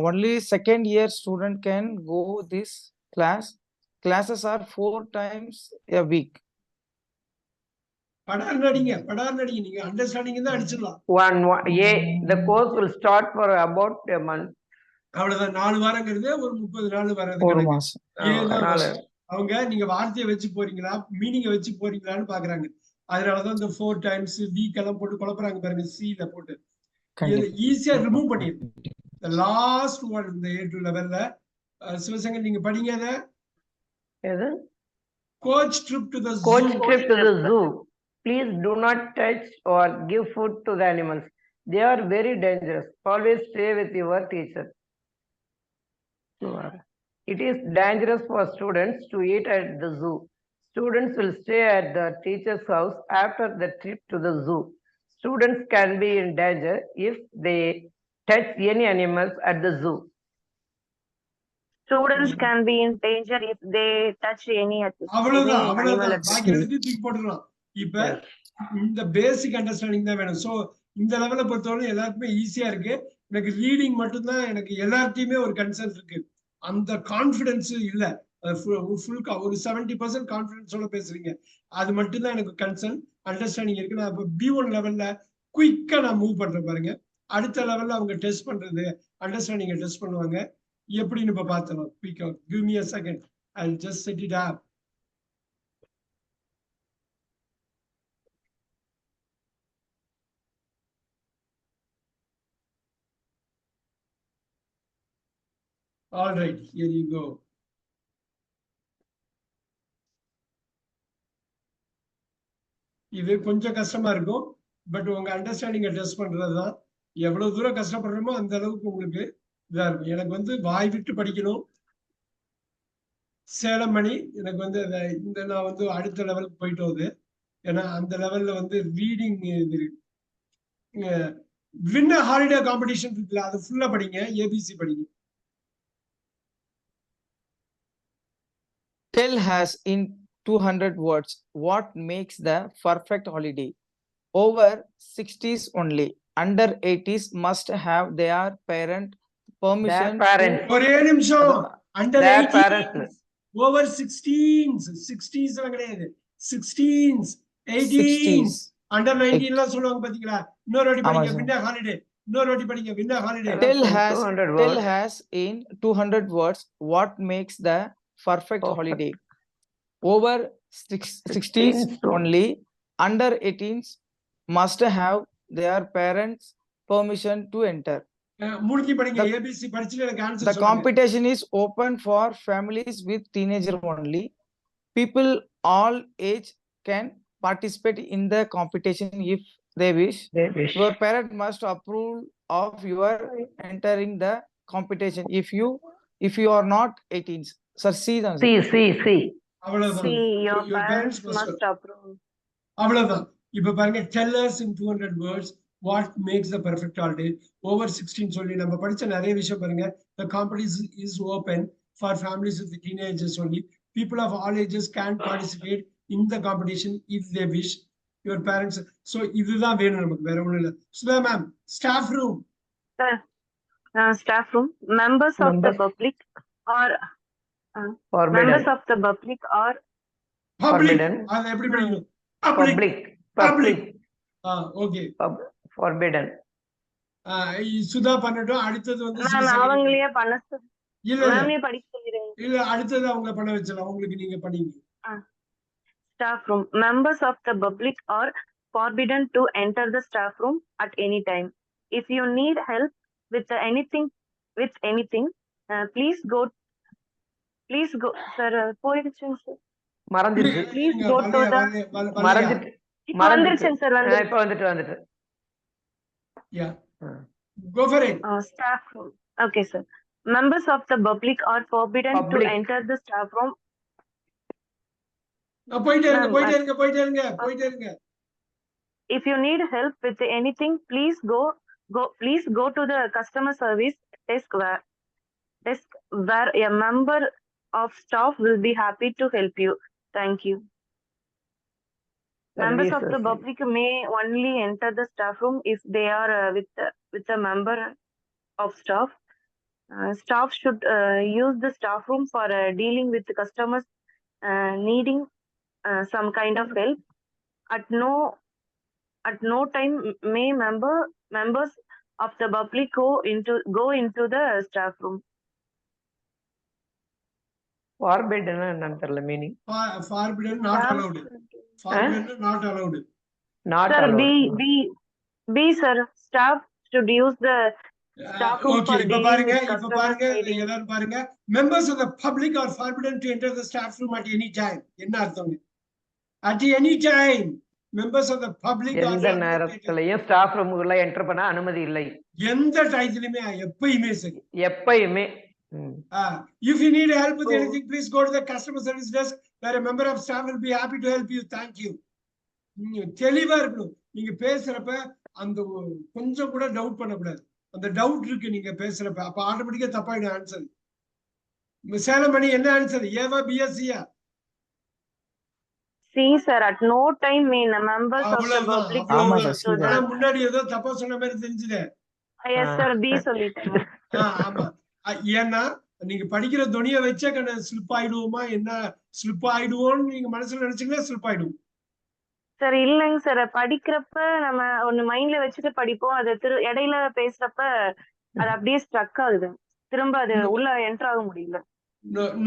Only second year student can go this class. Classes are 4 times a week. படார்னடிங்க நீங்க understanding தான் அடிச்சிடலாம். The course will start for about a month. அவ்வளவுதான். 4 வாரங்கிறது ஒரு 30 நாள் வர்றது. ஒரு மாசம். அவங்க நீங்க வார்த்தையை வச்சு போறீங்களா, மீனிங்கை வச்சு போறீங்களான்னு பாக்குறாங்க. அதனாலதான் இந்த 4 times வீக் எல்லாம் போட்டு குழப்பறாங்க பாருங்க. C-ல போட்டு ஈஸியா ரிமூவ் பண்ணிருங்க. The last one இந்த A2 லெவல்ல சிவசங்கர் நீங்க படிங்க. அத coach trip to the zoo. Please do not touch or give food to the animals. They are very dangerous. Always stay with your teacher. It is dangerous for students to eat at the zoo. Students will stay at the teacher's house after the trip to the zoo. Students can be in danger if they touch any animals at the zoo. Students can be in danger if they touch any animal. அவ்வளவுதான். பாக்கி எடுத்து தூக்கி போட்டுடலாம். இப்ப இந்த basic understanding தான் வேணும். So இந்த லெவலை பொறுத்தவரை எல்லாருக்குமே ஈஸியா இருக்கு. எனக்கு ரீடிங் மட்டும்தான் எனக்கு எல்லாத்தையுமே ஒரு கன்சர்ன் இருக்கு. அந்த கான்பிடன்ஸ் இல்ல. ஒரு 70% கான்பிடன்ஸோட பேசுறீங்க, அது மட்டும்தான் எனக்கு கன்சர்ன். அண்டர்ஸ்டாண்டிங் இருக்கு. நான் இப்ப B1 லெவல்ல குயிக்கா நான் மூவ் பண்றேன் பாருங்க. அடுத்த லெவல்ல அவங்க டெஸ்ட் பண்றது அண்டர்ஸ்டாண்டிங்க டெஸ்ட் பண்ணுவாங்க. எப்படின்னு இப்ப பார்த்தலாம். குயிக்கா give me a second, I'll just set it up. All right, here you go. இது கொஞ்சம் கஷ்டமா இருக்கும், பட் உங்க அண்டர்ஸ்டாண்டிங்கை டெஸ்ட் பண்றதுதான். எவ்வளவு தூரம் கஷ்டப்படுறோமோ அந்த அளவுக்கு உங்களுக்கு இதா இருக்கும். எனக்கு வந்து வாய் விட்டு படிக்கணும். சேலம் மணி எனக்கு வந்து இந்த நான் வந்து அடுத்த லெவலுக்கு போயிட்டு வருது. ஏன்னா அந்த லெவல்ல வந்து ரீடிங் இது வின் ஹாலிடே காம்படிஷன் இருக்குல்ல, அது ஃபுல்லா படிங்க. ஏபிசி படிங்க. Tell us in 200 words what makes the perfect holiday. Over 60s only. Under 80s must have their parent Their permission parents. ஒரே நிமிஷம். Under Their 18s, parents. Over 16s, 60s எல்லாம் கிடையாது. 16s, 18s, 60s. Under 19 எல்லாம் சொல்லுவாங்க பாத்தீங்களா? இன்னொரு வாட்டி ஆமா படிங்க. sir. Winner holiday. இன்னொரு வாட்டி படிங்க. Winner holiday. Tell In us 200 tell words. us in 200 words what makes the perfect Perfect. holiday. Over 60s only. Under 18s must have their parents permission to enter. மூணுத்தி படிங்க. The- ABC படிச்சுட்டு எனக்கு The answer சொல்லுங்க. competition is open for families with teenager only. People all age can participate in the competition if they wish. They wish. Your parent must approve of your entering the competition if you are not 18. Sir, see the answer. See. அவ்வளவுதான். See, your Your parents must must approve. அவ்வளவுதான். இப்ப பாருங்க, tell us in 200 words what makes the perfect holiday. Over 16 சொல்லி நம்ம படிச்ச நிறைய விஷயம் பாருங்க. The competition is open for families with teenagers only. People of all ages can participate in the competition if they wish. Your parents. So இதுதான் வேணும் நமக்கு, வேற ஒண்ணும் இல்ல. Sudha ma'am, staff room. Sir, staff room, members of the Members. public or Forbidden. members of the public or public. Forbidden. அதை எப்படி படிக்கணும்? Public. Public. Okay. Forbidden. Sudha பண்ணட்டும். அடுத்தது வந்து மேம் சிவசங்கரி. அவங்களையே பண்ண இல்ல இல்ல மேமே படிக்க சொல்லிடுங்க. இல்ல, அடுத்தது அவங்கள பண்ண வச்சலாம். உங்களுக்கு நீங்க பண்ணீங்க. Staff room, members of the public are forbidden to enter the staff room at any time. If you need help with anything, please go. Sir, போயிடுச்சுங்க sir. மறந்துருச்சு. Please go to the. மறந்துட்டு. இப்போ வந்துருச்சுங்க sir. இப்ப வந்துட்டு. Yeah. Go for it. Staff room. Okay, sir. Members of the public are forbidden Public. to enter the staff room. போயிட்டே Ma'am, இருங்க. If you need help with anything, please go to the customer service desk where a member of staff will be happy to help you. Thank you. Members of the public may only enter the staff room if they are with a member of staff. Staff should use the staff room for dealing with the customers needing some kind of help. At no time may members of the public go into the staff room. Forbidden என்னன்னு தெரியல meaning. Forbidden, not allowed. Forbidden, not allowed. Not Sir, allowed. B, sir. Staff should use the staff room Okay, for இப்ப dealing பாருங்க, with customers needing. எல்லாரும் பாருங்க. Members of the public are forbidden to enter the staff room at any time. என்ன அர்த்தம்? At any time. Members of the public are எந்த forbidden to enter. நேரத்திலையும் staff ரூமுக்குள்ள enter பண்ண அனுமதி இல்லை. எந்த டயத்திலுமே, எப்பயுமே சரி. எப்பயுமே. If you need help with anything, please go to the customer service desk where a member of staff will be happy to help you. Thank you. தெளிவா இருக்கணும். நீங்க பேசுறப்ப அந்த கொஞ்சம் கூட டவுட் பண்ணக்கூடாது. அந்த டவுட் இருக்கு நீங்க பேசுறப்ப, அப்ப ஆட்டோமேட்டிக்கா தப்பாயிடும் ஆன்சர். சேலம் மணி என்ன answer? Eva பிஎஸ்சியா? See, sir, at no time mean members of the public. ஆனா முன்னாடி ஏதோ தப்பா சொன்ன மாதிரி தெரிஞ்சுது. Yes, sir, B சொல்லிட்டேன். ஆமா. ஏன்னா நீங்க படிக்கிற துணியை வச்சே ஸ்லிப் ஆயிடுவோமா, என்ன ஸ்லிப் ஆயிடுவோம்னு நீங்க மனசுல நினைச்சீங்கன்னா ஸ்லிப் ஆயிடும். சார் இல்லைங்க சார், படிக்கிறப்ப நம்ம ஒண்ணு மைண்ட்ல வச்சுட்டு படிப்போம். அது இடையில பேசுறப்ப அது அப்படியே ஸ்ட்ரக் ஆகுது. திரும்ப அது உள்ள என்டர் ஆக முடியல.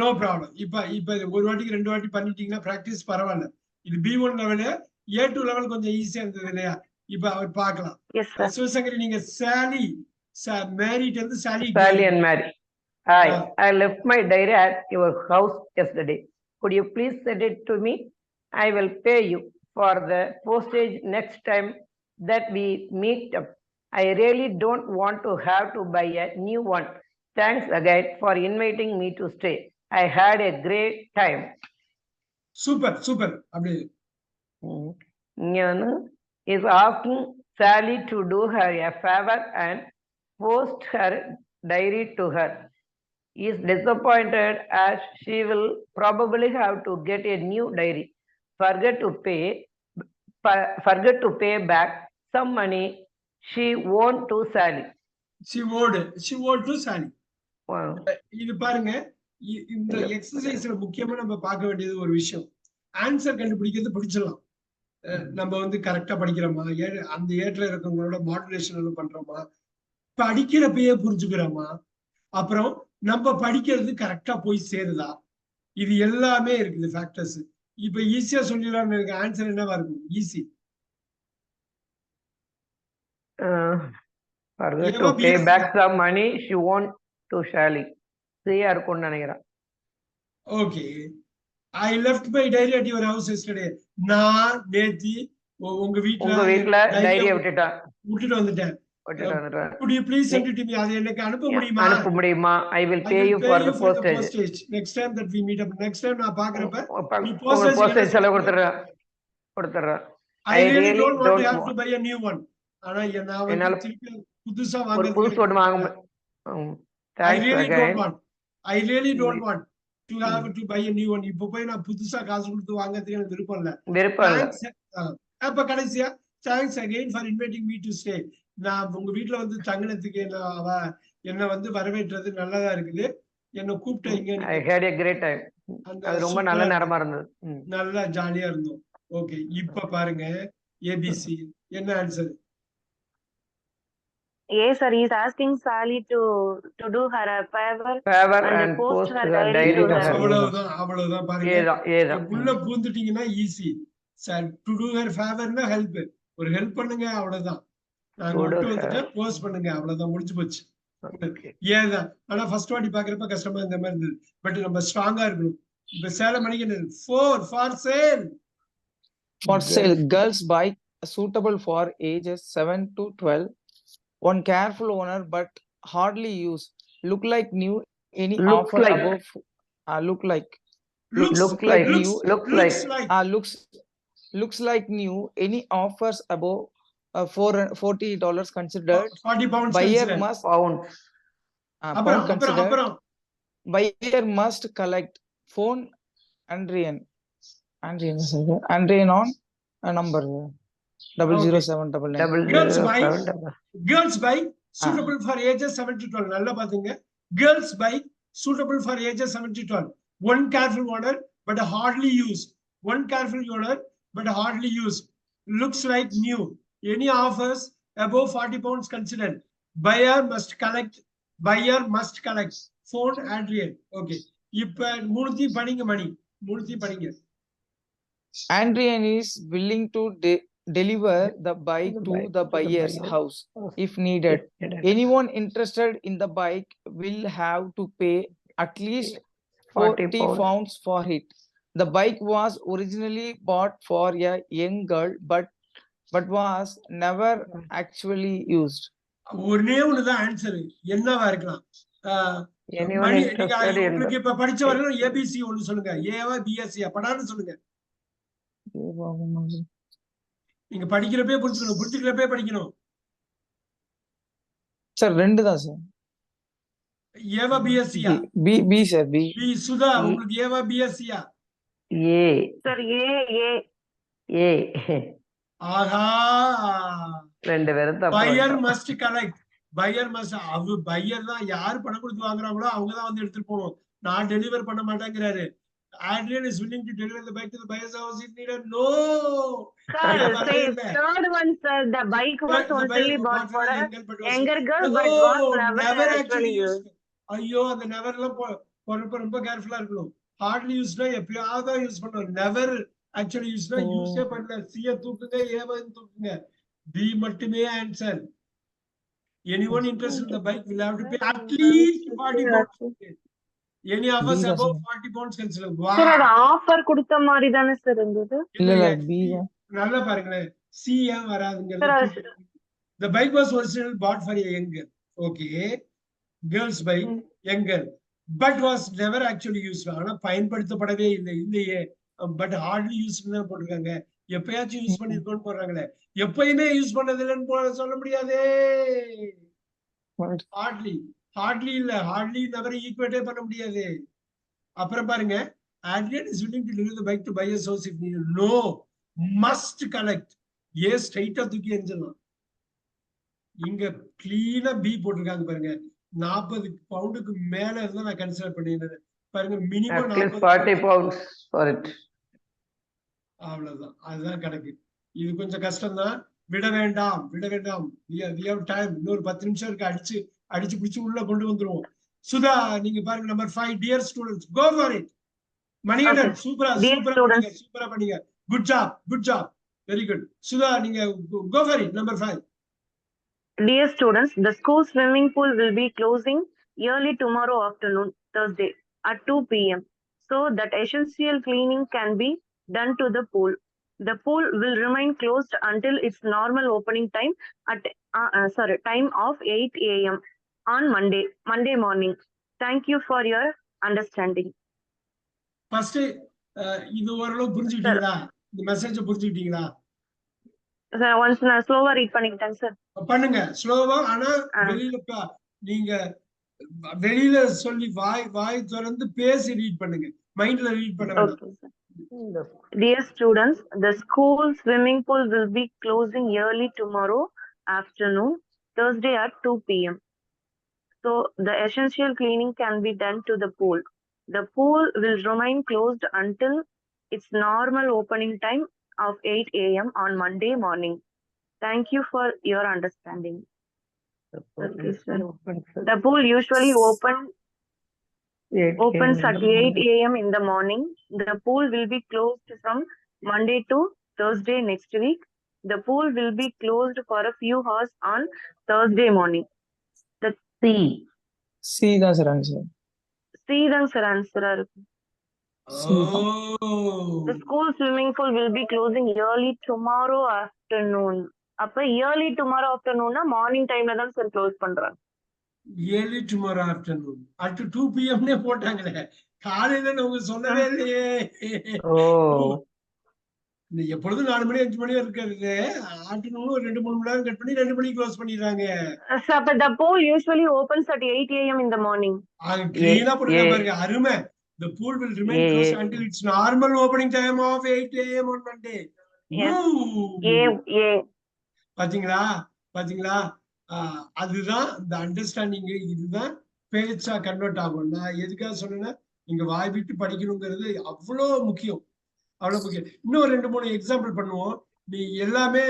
No problem. இப்ப ஒரு வாட்டிக்கு 2 வாட்டி பண்ணிட்டீங்கன்னா பிராக்டிஸ் பரவாயில்ல. இது B1 லெவலு, A2 லெவல் கொஞ்சம் ஈஸியா இருந்தது இல்லையா? இப்ப அவர் பார்க்கலாம். சிவசங்கரி, நீங்க சாலி மேரிட் வந்து சாலி and Mary. I left my diary at your house yesterday. Could you please send it to me? I will pay you for the postage next time that we meet up. I really don't want to have to buy a new one Thanks again for inviting me to stay. I had a great time. Super super. அப்படி Nyanu is asking Sally to do her a favor and post her diary to her. He is disappointed as she will probably have to get a new diary. Forget to pay back some money she owed to Sally. she owed to Sally. Wow. இது பாருங்க, இந்த எக்ஸசைஸ்ல முக்கியமா நம்ம பார்க்க வேண்டியது ஒரு விஷயம். Answer கண்டுபிடிக்கிறது பிடிச்சிடலாம். நம்ம வந்து கரெக்டா படிக்கிறோமா, அந்த ஏற்ற இருக்கவங்களோட மாடுலேஷன் பண்றோமா, படிக்கிறப்பயே புரிஞ்சுக்கிறோமா, அப்புறம் நம்ம படிக்கிறது கரெக்டா போய் சேருதா, இது எல்லாமே இருக்குது ஃபேக்டர்ஸ். இப்ப ஈஸியா சொல்லிடலாம்னு எனக்கு ஆன்சர் என்னவா இருக்கும்? Easy. Forget to pay back some money she owed to Sally. சரியா இருக்கும்னு நினைக்கிறேன். Okay. I left my diary at your house yesterday. நான் நேத்தி உங்க வீட்ல டைரியை விட்டுட்டு வந்துட்டேன். Could you please send it to me? அதை எனக்கு அனுப்ப முடியுமா? I will pay you for the postage. Next time that we meet up, next time நான் பார்க்கறப்ப நீ postage செலவு கொடுத்துறேன். I really don't want to have to buy a new one. ஆனா நான் திருப்பி புதுசா வாங்க. I really don't want to have to buy a new one. இப்போ போய் நான் புதுசா காசு கொடுத்து வாங்குறதுக்கு எனக்கு விருப்பம் இல்ல. அப்ப கடைசியா thanks again for inviting me to stay. நான் உங்க வீட்டுல வந்து தங்கினதுக்கு என்ன வந்து வரவேற்றது நல்லதா இருக்குது. என்ன கூப்பிட்டீங்க. I had a great time. அது ரொம்ப நல்ல நேரமா இருந்தது. நல்லா ஜாலியா இருந்தோம். ஓகே, இப்ப பாருங்க ஏபிசி என்ன answer? Yes, sir. He is asking Sally to do her a favor and post her diary to her. அவ்வளவுதான் பாருங்க. உள்ள பூந்துட்டீங்கன்னா easy. Sir to do her ஃபேவர்னா ஹெல்ப், ஒரு ஹெல்ப் பண்ணுங்க, அவ்வளவுதான். நான் மட்டும் வந்துட்டு போஸ்ட் பண்ணுங்க, அவ்வளவுதான், முடிஞ்சு போச்சு. ஏதான். ஆனா ஃபர்ஸ்ட் வாட்டி பாக்குறப்ப கஷ்டமா இந்த மாதிரி இருந்தது. பட் நம்ம ஸ்ட்ராங்கா இருக்கணும். இப்ப சேலம் மணிக்கு for sale. For sale, girls bike suitable for ages 7 to 12. One careful owner but hardly used. Look like new. Any offer above? Looks like new. Any offers above $40 considered? 40 pounds. Buyer must pound considered. Buyer must collect. Phone Andrian on a number 00799. Girls bike suitable for ages 7 to 12. நல்லா பாத்தீங்க. Girls bike suitable for ages 7 to 12. One careful owner but hardly used. One careful owner but hardly used. Looks like new. Any offers above 40 pounds considered. Buyer must collect. Phone Adrian. Okay. இப்ப மூணுத்தி படிங்க மணி. மூணுத்தி படிங்க. Adrian is willing to deliver the bike to the buyer's house if needed. Anyone interested in the bike will have to pay at least 40 pounds for it. The bike was originally bought for a young girl but was never actually used. ஒரே ஒண்ணுதான் answer. என்னவா இருக்கலாம்? உங்களுக்கு இப்ப படிச்ச வரைக்கும் ABC ஒண்ணு சொல்லுங்க. ஏவா பிஎஸ்சி படான்னு சொல்லுங்க. நீங்க படிக்கிறப்பே புரிஞ்சுக்கிறப்பே படிக்கணும். சார் ரெண்டு தான் சார். ஏவா பிஎஸ்சியா? B sir. பி சுதா, உங்களுக்கு ஏவா பிஎஸ்சியா? ஏ சார். ஏ ஆஹா, ரெண்டு பேரும் பையர் மஸ்ட் கலெக்ட். பையர் தான் யாரு பணம் கொடுத்து வாங்குறாங்களோ அவங்கதான் வந்து எடுத்துட்டு போகணும். நான் டெலிவர் பண்ண மாட்டேங்கிறாரு. Adrian is willing to deliver the bike to the buyer's house if needed. No. Sir, third one, sir. The bike was only bought for a younger girl, but was never actually used. ஐயோ, அந்த நெவர்லாம் ரொம்ப கேர்ஃபுல்லா இருக்கணும். Hartley யூஸ்னா எப்பயாவது use பண்ணணும். Never actually யூஸ்னா யூஸே பண்ணல. சிய தூக்குங்க, ஏவன் தூக்குங்க. பி மட்டுமே answer. Anyone interested in the bike will have to pay at least 40 pounds. Any offers above 40 pounds considered. Wow. Sir, அது ஆஃபர் கொடுத்த மாதிரி தானே சார் இருந்தது. இல்ல பி நல்லா பாருங்களே. சி ஏன் வராதுங்க? The bike was originally bought for a young girl. Okay. Girls by young girl. But was never actually used. ஆனா பயன்படுத்தப்படவே இல்லையே. பட் ஹார்ட்லி யூஸ் தான் போட்டிருக்காங்க. எப்பயாச்சும் யூஸ் பண்ணிருக்கோம்னு போடுறாங்களே. எப்பயுமே யூஸ் பண்ணது இல்லைன்னு சொல்ல முடியாதே. ஹார்ட்லி இல்ல, ஹார்ட்லி நெவர் ஈக்குவேட்டே பண்ண முடியாது. அப்புறம் பாருங்க, Adrian is willing to deliver the bike to buy a source if needed. No, must collect. Yes, straight ஆ தூக்கி எறிஞ்சிடலாம். இங்க கிளீனா பி போட்டிருக்காங்க பாருங்க. 40 பவுண்டுக்கு மேல இருந்தா நான் கன்சிடர் பண்ணிடுறேன். பாருங்க minimum At least 40 pounds for it. அவ்வளவுதான், அதுதான் கணக்கு. இது கொஞ்சம் கஷ்டம் தான். விட வேண்டாம். we have time. இன்னொரு 10 நிமிஷம் இருக்கு. அடிச்சு பிடிச்சு உள்ள கொண்டு வந்துருவோம். சுதா, நீங்க பாருங்க number 5. Dear students, go for it. Manikandan, சூப்பரா பண்ணீங்க. Good job, very good. Sudha, நீங்க go for it. Number 5. Dear students, the school swimming pool will be closing early tomorrow afternoon, Thursday, at 2 p.m. so that essential cleaning can be done to the pool. The pool will remain closed until its normal opening time at time of 8 a.m. on Monday morning. Thank you for your understanding. First இது ஓரளவு புரிஞ்சுக்கிட்டீங்களா? இந்த message புரிஞ்சுக்கிட்டீங்களா? Sir, once நான் ஸ்லோவா read பண்ணிக்கிட்டேன் sir. பண்ணுங்க ஸ்லோவா. ஆனா நீங்க வெளியில சொல்லி வாய் திறந்து பேசி ரீட் பண்ணுங்க. மைண்ட்ல ரீட் பண்ண வேண்டாம். Dear students, the school swimming pool will be closing early tomorrow afternoon, Thursday at 2 p.m. so the essential cleaning can be done to the pool. The pool will remain closed until its normal opening time of 8 a.m. on Monday morning. Thank you for your understanding. The pool usually opens at 8 a.m. in the morning. The pool will be closed from Monday to Thursday next week. The pool will be closed for a few hours on Thursday morning. The C தான் sir answer. C தான் sir ஆன்சரா இருக்கு. The school swimming pool will be closing early tomorrow afternoon. அப்ப early tomorrow afternoon morning டைம்ல தான் sir close பண்றாங்க. early tomorrow afternoon at 2 p.m. னே போட்டாங்களே. காலையில நமக்கு சொல்லவே இல்லையே. எப்பொழுதும் 4 மணி 5 மணி இருக்கிறது ஆஃப்டர்நூன் 2-3 மணி நேரம் கட் பண்ணி 2 மணிக்கு க்ளோஸ் பண்ணிடுறாங்க. அப்ப the pool usually opens at 8 a.m. in the morning. கிளீனா போட்டுருக்காங்க பாருங்க. அருமை. The pool will remain closed until its normal opening time of 8 a.m. on Monday. பாத்தீங்களா? அதுதான் இந்த அண்டர்ஸ்டாண்டிங். இதுதான் பேச்சா கன்வெர்ட் ஆகும். நான் எதுக்காக சொன்னேன்னா, நீங்க வாய் விட்டு படிக்கணுங்கிறது அவ்வளவு முக்கியம். இன்னும் 2-3 எக்ஸாம்பிள் பண்ணுவோம். நீ எல்லாமே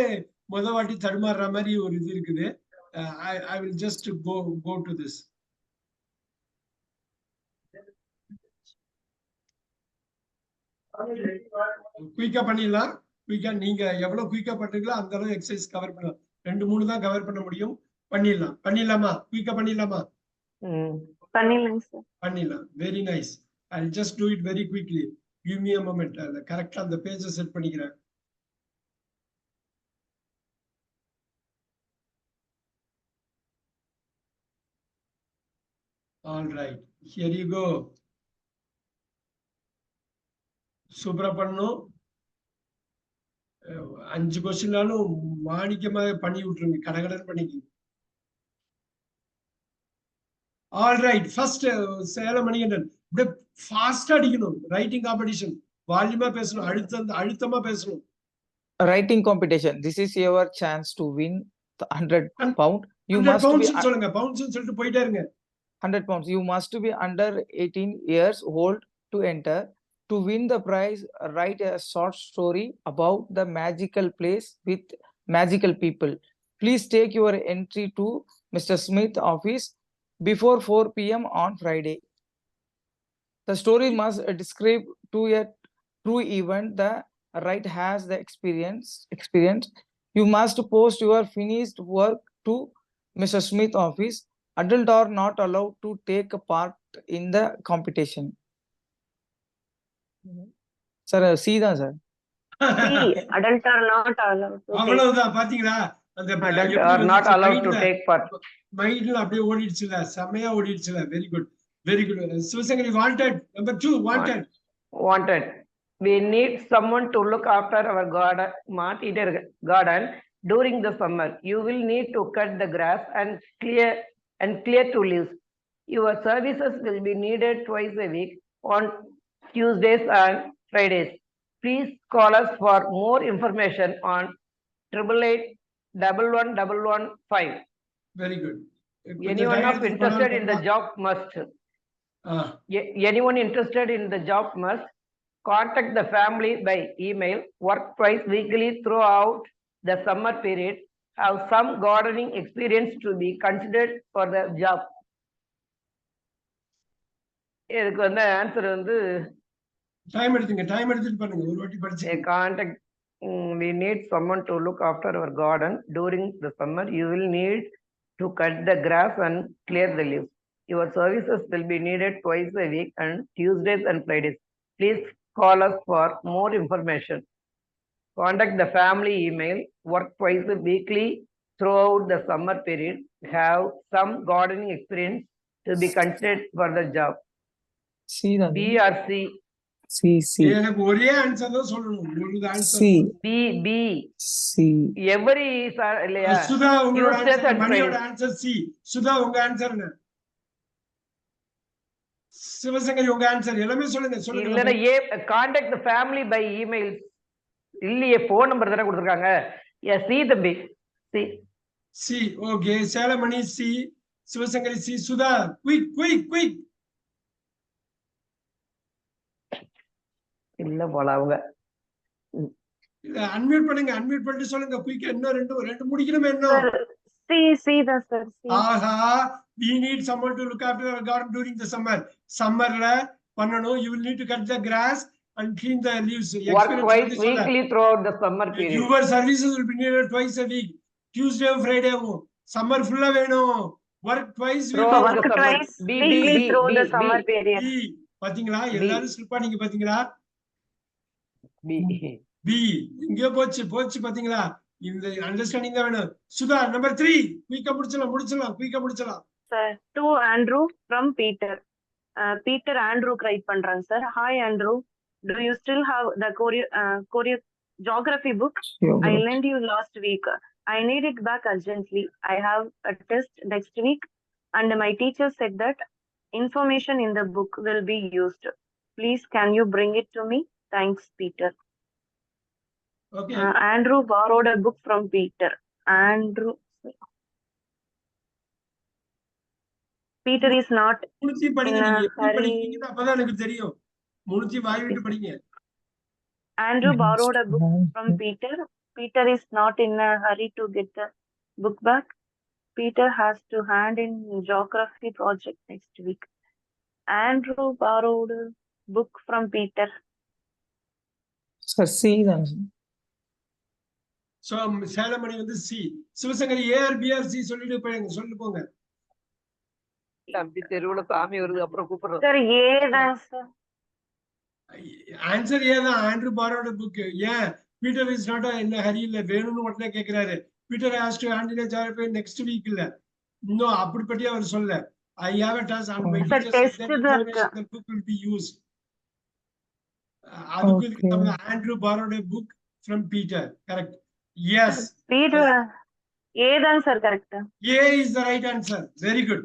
வாட்டி தடுமாறுற மாதிரி ஒரு இது இருக்குது. I will just go to this. குயிக்கா பண்ணிடலாம். குயிக்கா நீங்க எவ்வளவு குயிக்கா பண்றீங்களோ அந்த அளவு எக்ஸசைஸ் கவர் பண்ணலாம். 2-3 தான் கவர் பண்ண முடியும். பண்ணிடலாமா? குயிக்கா பண்ணிடலாமா? பண்ணிடலாம். Very nice. I'll just do it very quickly. Give me a moment. கரெக்டா அந்த பேஜை செட் பண்ணிக்கிறேன். All right, here you go. சூப்பரா பண்ணணும். 5 கொஸ்டின்னாலும் மாணிக்கமாக பண்ணி விட்டுருங்க. கடகடன் பண்ணிக்க. All right, first Salem Manikandan அப்படியே ஃபாஸ்டா அடிக்கணும். Writing competition. வால்யூமா பேசணும், அழுத்தமா பேசணும். Writing competition. This is your chance to win the 100 pound. You must be சொல்லுங்க. பவுண்ட்ஸ் சொல்லிட்டு போயிட்டே இருங்க. 100 pounds. You must be under 18 years old to enter. To win the prize, write a short story about the magical place with magical people. Please take your entry to Mr. Smith office before 4 p.m. on Friday. The story must describe to a true event the writer has the experience. You must post your finished work to Mr. Smith office. Adults are not allowed to take part in the competition. Sir, C தான் sir. Adults are not allowed. அவ்வளவுதான். பாத்தீங்களா? அந்த Adult எப்படி are not வந்துச்சு allowed to மைண்ட்ல take part. மைண்ட்ல அப்படியே ஓடிடுச்சுல, செம்மையா ஓடிடுச்சுல. Very good, very good. Sivasankari wanted. Number 2 wanted. Wanted. We need someone to look after our garden during the summer. You will need to cut the grass and clear to leaves. Your services will be needed twice a week on Tuesdays and Fridays. Please call us for more information on 888-11115. Very good. Anyone of interested in the job must. Anyone interested in the job must contact the family by email, work twice weekly throughout the summer period, have some gardening experience to be considered for the job. இதுக்கு வந்து answer வந்து time எடுத்துட்டு பண்ணுங்க. ஒரு வாட்டி படிச்சு. contact. We need someone to look after our garden during the summer. You will need to cut the grass and clear the leaves. Your services will be needed twice a week on Tuesdays and Fridays. Please call us for more information. Contact the family email, work twice weekly throughout the summer period, have some gardening experience to be considered for the job. C தான். B or C? C. எனக்கு ஒரே answer தான் சொல்லணும். ஒரு answer. C. B. C. Every இல்லையா? சுதா உங்களோட Tuesdays answer, and மணியோட Fridays. Answer C. Sudha உங்க ஆன்சர் என்ன? சிவசங்கரி உங்க ஆன்சர் எல்லாமே சொல்லுங்க. இல்லனா a contact the family by email. இல்லையே, ஃபோன் நம்பர் தானே கொடுத்திருக்காங்க. சி தம்பி. C. Okay. Selamani C, Sivasankari C, Sudha quick. இல்ல போல அவங்க. அன்மியூட் பண்ணுங்க. அன்மியூட் பண்ணிட்டு சொல்லுங்க குயிக். இன்னும் ரெண்டு முடிக்கணுமே இன்னும். சி தான் சார். ஆஹா, we need someone to look after our garden during the summer. சம்மர்ல பண்ணனும். You will need to cut the grass and clean the leaves. Work twice weekly throughout the summer period. Your services will be needed twice a week. Tuesday Friday. Summer full வேணும். Work twice Throughout weekly. the summer. Weekly through the summer period. பாத்தீங்களா? எல்லாரும் ஸ்லிப்பா நீங்க பாத்தீங்களா? B. இங்க போச்சு பாத்தீங்களா? இந்த understanding தான் வேணும். சுதா நம்பர் 3 குயிக்கா முடிச்சலாம். Sir, to Andrew from Peter. Peter Andrew write பண்றாங்க sir. Hi Andrew, do you still have the Korea geography book? I lent you last week. I need it back urgently. I have a test next week and my teacher said that information in the book will be used. Please can you bring it to me? Thanks Peter. Okay. Andrew borrowed a book from Peter. Peter is not முழுத்தி படிங்க. in a நீங்க எப்படி hurry. படிக்கிறீங்கன்னு அப்பதான் எனக்கு தெரியும். முழுத்தி வாய் விட்டு படிங்க. Andrew borrowed a book from Peter. Peter is not in a hurry to get the book back. Peter has to hand in geography project next week. Andrew borrowed a book from Peter. Sir, C தான். So சேலமணி வந்து C. Sivasankari A or B or C சொல்லிட்டு போங்க. தம்பி தெருவுல சாமி வருது, அப்புறம் கூப்பிடுறோம். Sir, A தான் சார். ஆன்சர் ஏ தான். Andrew borrowed a book. ஏன் Peter is not in a hurry இல்ல, வேணும்னு உடனே கேக்குறாரு. Peter has to hand in a geography next week இல்ல. இன்னும் அப்படிப்பட்டே அவர் சொல்ல. I have a task and my teacher said that information the book will be used. அதுக்கு இதுக்கு Andrew borrowed a book from Peter. Correct. Yes. Peter A தான் sir correct. A is the right answer. Very good.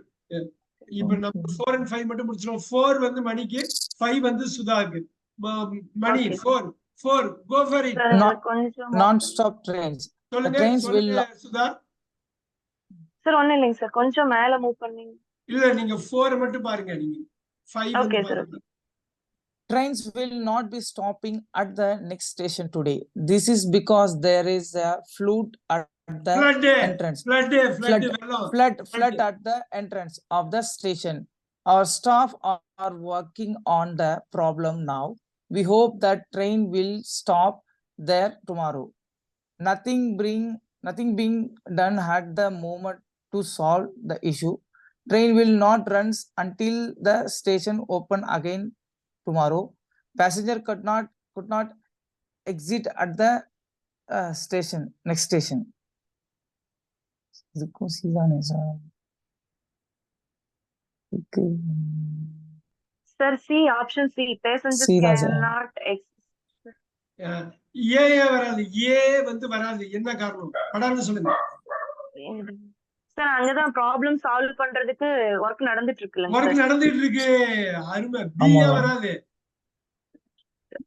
இப்ப நம்ம 4 and 5 மட்டும் முடிச்சிரோம். 4 வந்து மணிக்கு, 5 வந்து சுதாக்கு. மணி 4 go for it. Non-stop trains. The trains will Sudha. Sir ஒண்ணு இல்லைங்க சார், கொஞ்சம் மேல மூவ் பண்ணீங்க. இல்ல நீங்க 4 மட்டும் பாருங்க. நீங்க 5 Okay, வந்து sir. பாருங்க. Trains will not be stopping at the next station today. This is because there is a flood at the entrance. Flood at the entrance of the station. Our staff are working on the problem now. We hope that train will stop there tomorrow. Nothing being done at the moment to solve the issue. Train will not run until the station open again tomorrow. Passenger could not exit at the next station. இதுக்கும் C தானே sir? Sir, C, option C. Passengers C தான் sir. cannot ஏ வராது, ஏ வந்து வராது. என்ன காரணம்? படான்னு சொல்லுங்க. Sir அங்கதான் ப்ராப்ளம் சால்வ் பண்றதுக்கு ஒர்க் நடந்துட்டு இருக்குல்ல ஒர்க் நடந்துட்டு இருக்கு. அருமை. பி ஆமா. வராது.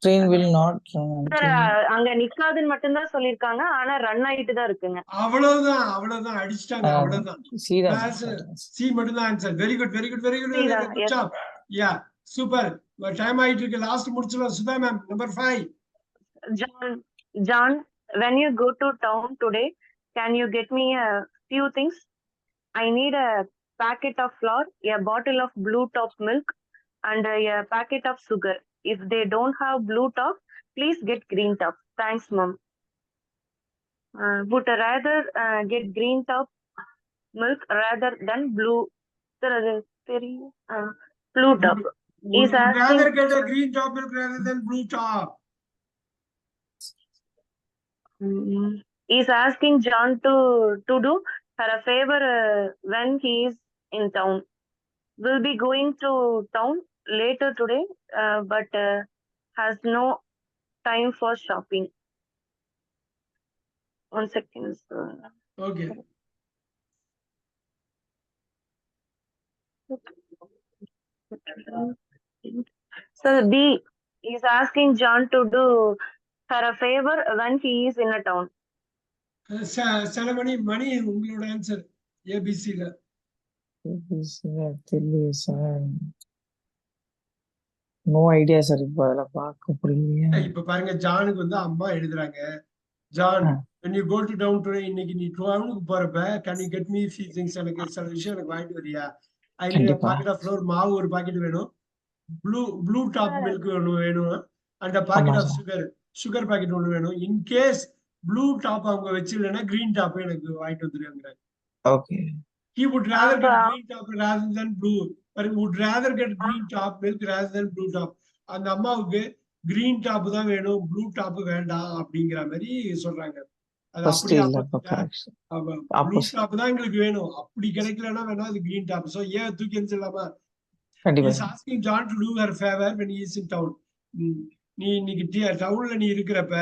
Train will not run sir until அங்க நிக்காதுன்னு மட்டும்தான் சொல்லிருக்காங்க, ஆனா ரன் ஆயிட்டு தான் இருக்குங்க. அவ்வளவுதான் அடிச்சிட்டாங்க. அவ்வளவுதான். C தான் sir. சி மட்டும் தான் answer. Very good, very good, very good, C very தான், குட் yes. ஜாப். யா, சூப்பர். டைம் ஆயிட்டு இருக்கு. லாஸ்ட் முடிச்சிடலாம். Sudha ma'am, number 5. John, when you go to town today, can you get me a few things? I need a packet of flour, a bottle of blue top milk, and a packet of sugar. If they don't have blue top, please get green top. Thanks, mom. Would rather get green top milk rather than blue. Blue top. Is rather asking. get a green top milk rather than blue top. Is asking John to do her a favor when he is in town. Will be going to town later today, but has no time for shopping. 1 second. Okay. So B is asking John to do her a favor when he is in a town. செலமணி, மணி உங்களோட answer ஏபிசில. தெரியல sir. No idea sir. இப்போ அதெல்லாம் பார்க்க புரியலையா? இப்ப பாருங்க, ஜானுக்கு வந்து அம்மா எழுதுறாங்க. John, when you go to town today, இன்னைக்கு நீ டவுனுக்கு போறப்ப can you get me few things, எனக்கு சில விஷயம் எனக்கு வாங்கிட்டு வரியா? I need a packet of flour, மாவு ஒரு பாக்கெட் வேணும். ப்ளூ டாப் மில்க் ஒன்று வேணும். And packet of sugar packet ஒன்று வேணும். இன் கேஸ் ப்ளூ டாப் அவங்க வச்சிடலன்னா கிரீன் டாப் எனக்கு வாங்கிட்டு வந்துருக்காங்க. Okay. He would rather get green top rather than blue. But he would rather get green top milk rather than blue top. அந்த அம்மாவுக்கு green top தான் வேணும், ப்ளூ டாப் வேண்டாம் அப்படிங்கிற மாதிரி சொல்றாங்க. அது அப்படியே ப்ளூ டாப் தான் எங்களுக்கு வேணும், அப்படி கிடைக்கலன்னா வேணா அது கிரீன் டாப். சோ ஏன் தூக்கி எரிஞ்சிடலாமா? He's asking John to do her favor when he is in town. நீ இன்னைக்கு டவுன்ல நீ இருக்கிறப்ப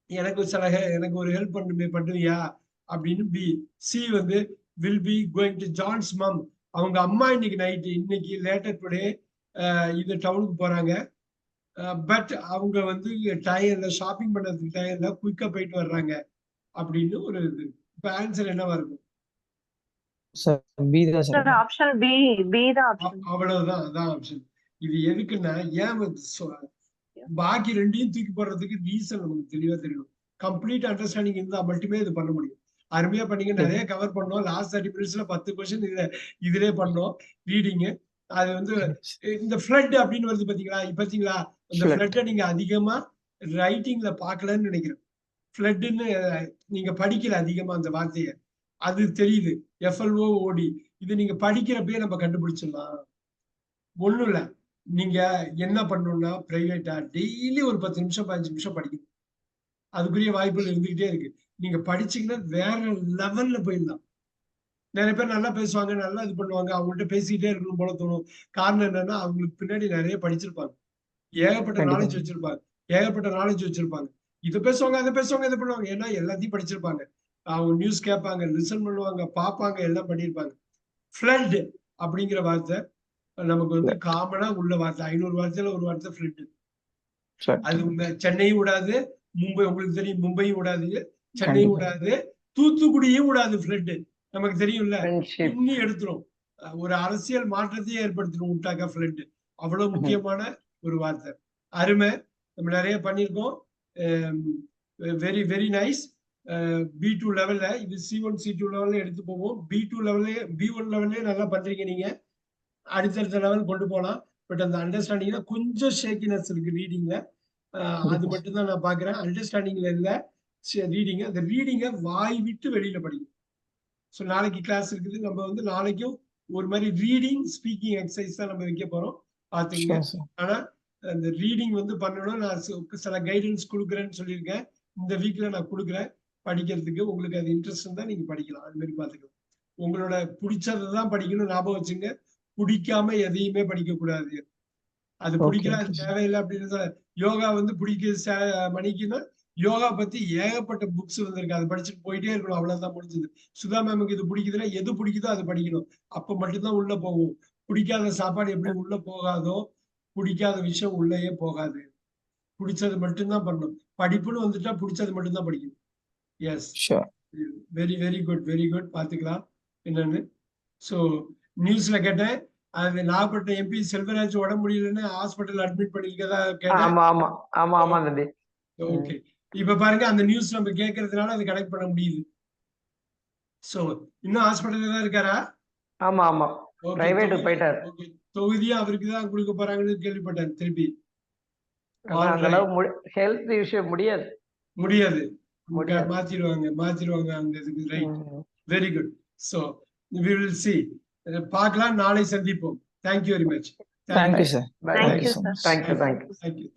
எனக்கு ஒரு ஹெல்ப் பண்ணுவியா அப்படின்னு. பி. சி வந்து will be going to John's mom. அவங்க அம்மா இன்னைக்கு லேட்டர் டுடே இது டவுனுக்கு போறாங்க. பட் அவங்க வந்து டயர்ல ஷாப்பிங் பண்றதுக்கு டயர்ல குயிக்கா போயிட்டு வர்றாங்க அப்படின்னு ஒரு இது. இப்ப ஆன்சர் என்னவா இருக்கும்? ஆப்ஷன் பி தான் ஆப்ஷன். அவ்வளவுதான், அதான் ஆப்ஷன். இது எதுக்குன்னா, ஏன் பாக்கி ரெண்டையும் தூக்கி போடுறதுக்கு ரீசன் நமக்கு தெளிவா தெரியணும். கம்ப்ளீட் அண்டர்ஸ்டாண்டிங் இருந்தா மட்டுமே இது பண்ண முடியும். அருமையா பண்ணீங்க, நிறைய கவர் பண்ணோம். லாஸ்ட் 30 மினிட்ஸ்ல 10 கொஸ்டின் இதுலயே பண்ணோம். ரீடிங் அது வந்து இந்த ஃப்ளட் அப்படின்னு வருது பாத்தீங்களா? அந்த ஃப்ளட்டை நீங்க அதிகமா ரைட்டிங்ல பாக்கலன்னு நினைக்கிறேன். ஃப்ளட்ன்னு நீங்க படிக்கல அதிகமா அந்த வார்த்தைய, அது தெரியுது. FLOOD இது நீங்க படிக்கிறப்பயே நம்ம கண்டுபிடிச்சிடலாம். ஒண்ணும் இல்ல, நீங்க என்ன பண்ணணும்னா பிரைவேட்டா டெய்லி ஒரு 10 நிமிஷம் 15 நிமிஷம் படிக்கணும். அதுக்குரிய வாய்ப்புகள் இருந்துகிட்டே இருக்கு. நீங்க படிச்சீங்கன்னா வேற லெவல்ல போயிடலாம். நிறைய பேர் நல்லா பேசுவாங்க, நல்லா இது பண்ணுவாங்க, அவங்கள்ட்ட பேசிக்கிட்டே இருக்கணும் போல தோணும். காரணம் என்னன்னா, அவங்களுக்கு பின்னாடி நிறைய படிச்சிருப்பாங்க, ஏகப்பட்ட நாலேஜ் வச்சிருப்பாங்க. இதை பேசுவாங்க, அதை பேசுவாங்க, இதை பண்ணுவாங்க. ஏன்னா எல்லாத்தையும் படிச்சிருப்பாங்க. அவங்க நியூஸ் கேட்பாங்க, லிசன் பண்ணுவாங்க, பார்ப்பாங்க, எல்லாம் பண்ணியிருப்பாங்க. ஃப்ளட் அப்படிங்கிற வார்த்தை நமக்கு வந்து காமனா உள்ள வார்த்தை. 500 வார்த்தையில ஒரு வார்த்தை ஃப்ளட். அது சென்னையும் விடாது, மும்பை, உங்களுக்கு தெரியும், மும்பையும் விடாது, சென்னையும் விடாது, தூத்துக்குடியும் விடாது. ஃப்ளட் நமக்கு தெரியும்ல, இன்னும் எடுத்துரும், ஒரு அரசியல் மாற்றத்தையே ஏற்படுத்திடும் விட்டாக்கா ஃப்ளட். அவ்வளவு முக்கியமான ஒரு வார்த்தை. அருமை, நம்ம நிறைய பண்ணியிருக்கோம். Very very nice. B2 லெவல்ல இது C1 C2 லெவல்ல எடுத்து போவோம். B2 லெவல்லே B1 லெவல்லே நல்லா பண்றீங்க நீங்க. அடுத்தடுத்த லெவல் கொண்டு போகலாம். பட் அந்த அண்டர்ஸ்டாண்டிங்ல கொஞ்சம் ஷேக்கினஸ் இருக்கு ரீடிங்ல. அது மட்டும் தான் நான் பாக்குறேன். அண்டர்ஸ்டாண்டிங்ல இல்ல ரீடிங். அந்த ரீடிங்கை வாய் விட்டு வெளியில படிக்கும். ஸோ நாளைக்கு கிளாஸ் இருக்குது. நம்ம வந்து நாளைக்கும் ஒரு மாதிரி ரீடிங் ஸ்பீக்கிங் எக்ஸசைஸ் தான் நம்ம வைக்க போறோம், பாத்துங்க. ஆனா அந்த ரீடிங் வந்து பண்ணணும். நான் சில கைடன்ஸ் கொடுக்குறேன்னு சொல்லியிருக்கேன். இந்த வீக்ல நான் கொடுக்குறேன். படிக்கிறதுக்கு உங்களுக்கு அது இன்ட்ரெஸ்ட் இருந்தா நீங்க படிக்கலாம். அது மாதிரி பாத்துக்கலாம். உங்களோட பிடிச்சதை தான் படிக்கணும், ஞாபகம் வச்சுங்க. பிடிக்காம எதையுமே படிக்க கூடாது. அது பிடிக்கல, அது தேவையில்லை அப்படின்னு. யோகா வந்து பிடிக்க மணிக்குன்னா யோகா பத்தி ஏகப்பட்ட புக்ஸ் வந்திருக்கு, அதை படிச்சுட்டு போயிட்டே இருக்கணும், அவ்வளவுதான் முடிஞ்சது. சுதா மேமுக்கு இது பிடிக்குதுன்னா எது பிடிக்குதோ அது படிக்கணும், அப்ப மட்டும்தான் உள்ள போகும். பிடிக்காத சாப்பாடு எப்படி உள்ள போகாதோ பிடிக்காத விஷயம் உள்ளேயே போகாது. பிடிச்சது மட்டும்தான் பண்ணணும். படிப்புன்னு வந்துட்டா பிடிச்சது மட்டும்தான் படிக்கணும். Yes, Sure. Very very good, very good. பாத்துக்கலாம் என்னன்னு. சோ நியூஸ்ல கேட்டேன், அது நாகப்பட்டினம் எம்பி செல்வராஜ் உடம்பு முடியலன்னு ஹாஸ்பிட்டல் அட்மிட் பண்ணிருக்கதா கேட்டேன். ஆமா ஆமா ஆமா ஆமா தம்பி. ஓகே, இப்ப பாருங்க அந்த நியூஸ் நம்ம கேட்கறதுனால அது கனெக்ட் பண்ண முடியுது. சோ இன்னும் ஹாஸ்பிட்டல்ல தான் இருக்காரா? ஆமா ஆமா, பிரைவேட்டுக்கு போயிட்டாரு. ஓகே, தொகுதியும் அவருக்கு தான் கொடுக்க போறாங்கன்னு கேள்விப்பட்டேன் திருப்பி. அந்த அளவு ஹெல்த் இஷ்யூ முடியாது. முடியாது, முடியாது. மாத்திடுவாங்க அந்த இதுக்கு. Right, very good. So we will see. பார்க்கலாம், நாளை சந்திப்போம். Thank you very much. Thank you, sir. Bye. Thank you so much. Thank you. Thank you.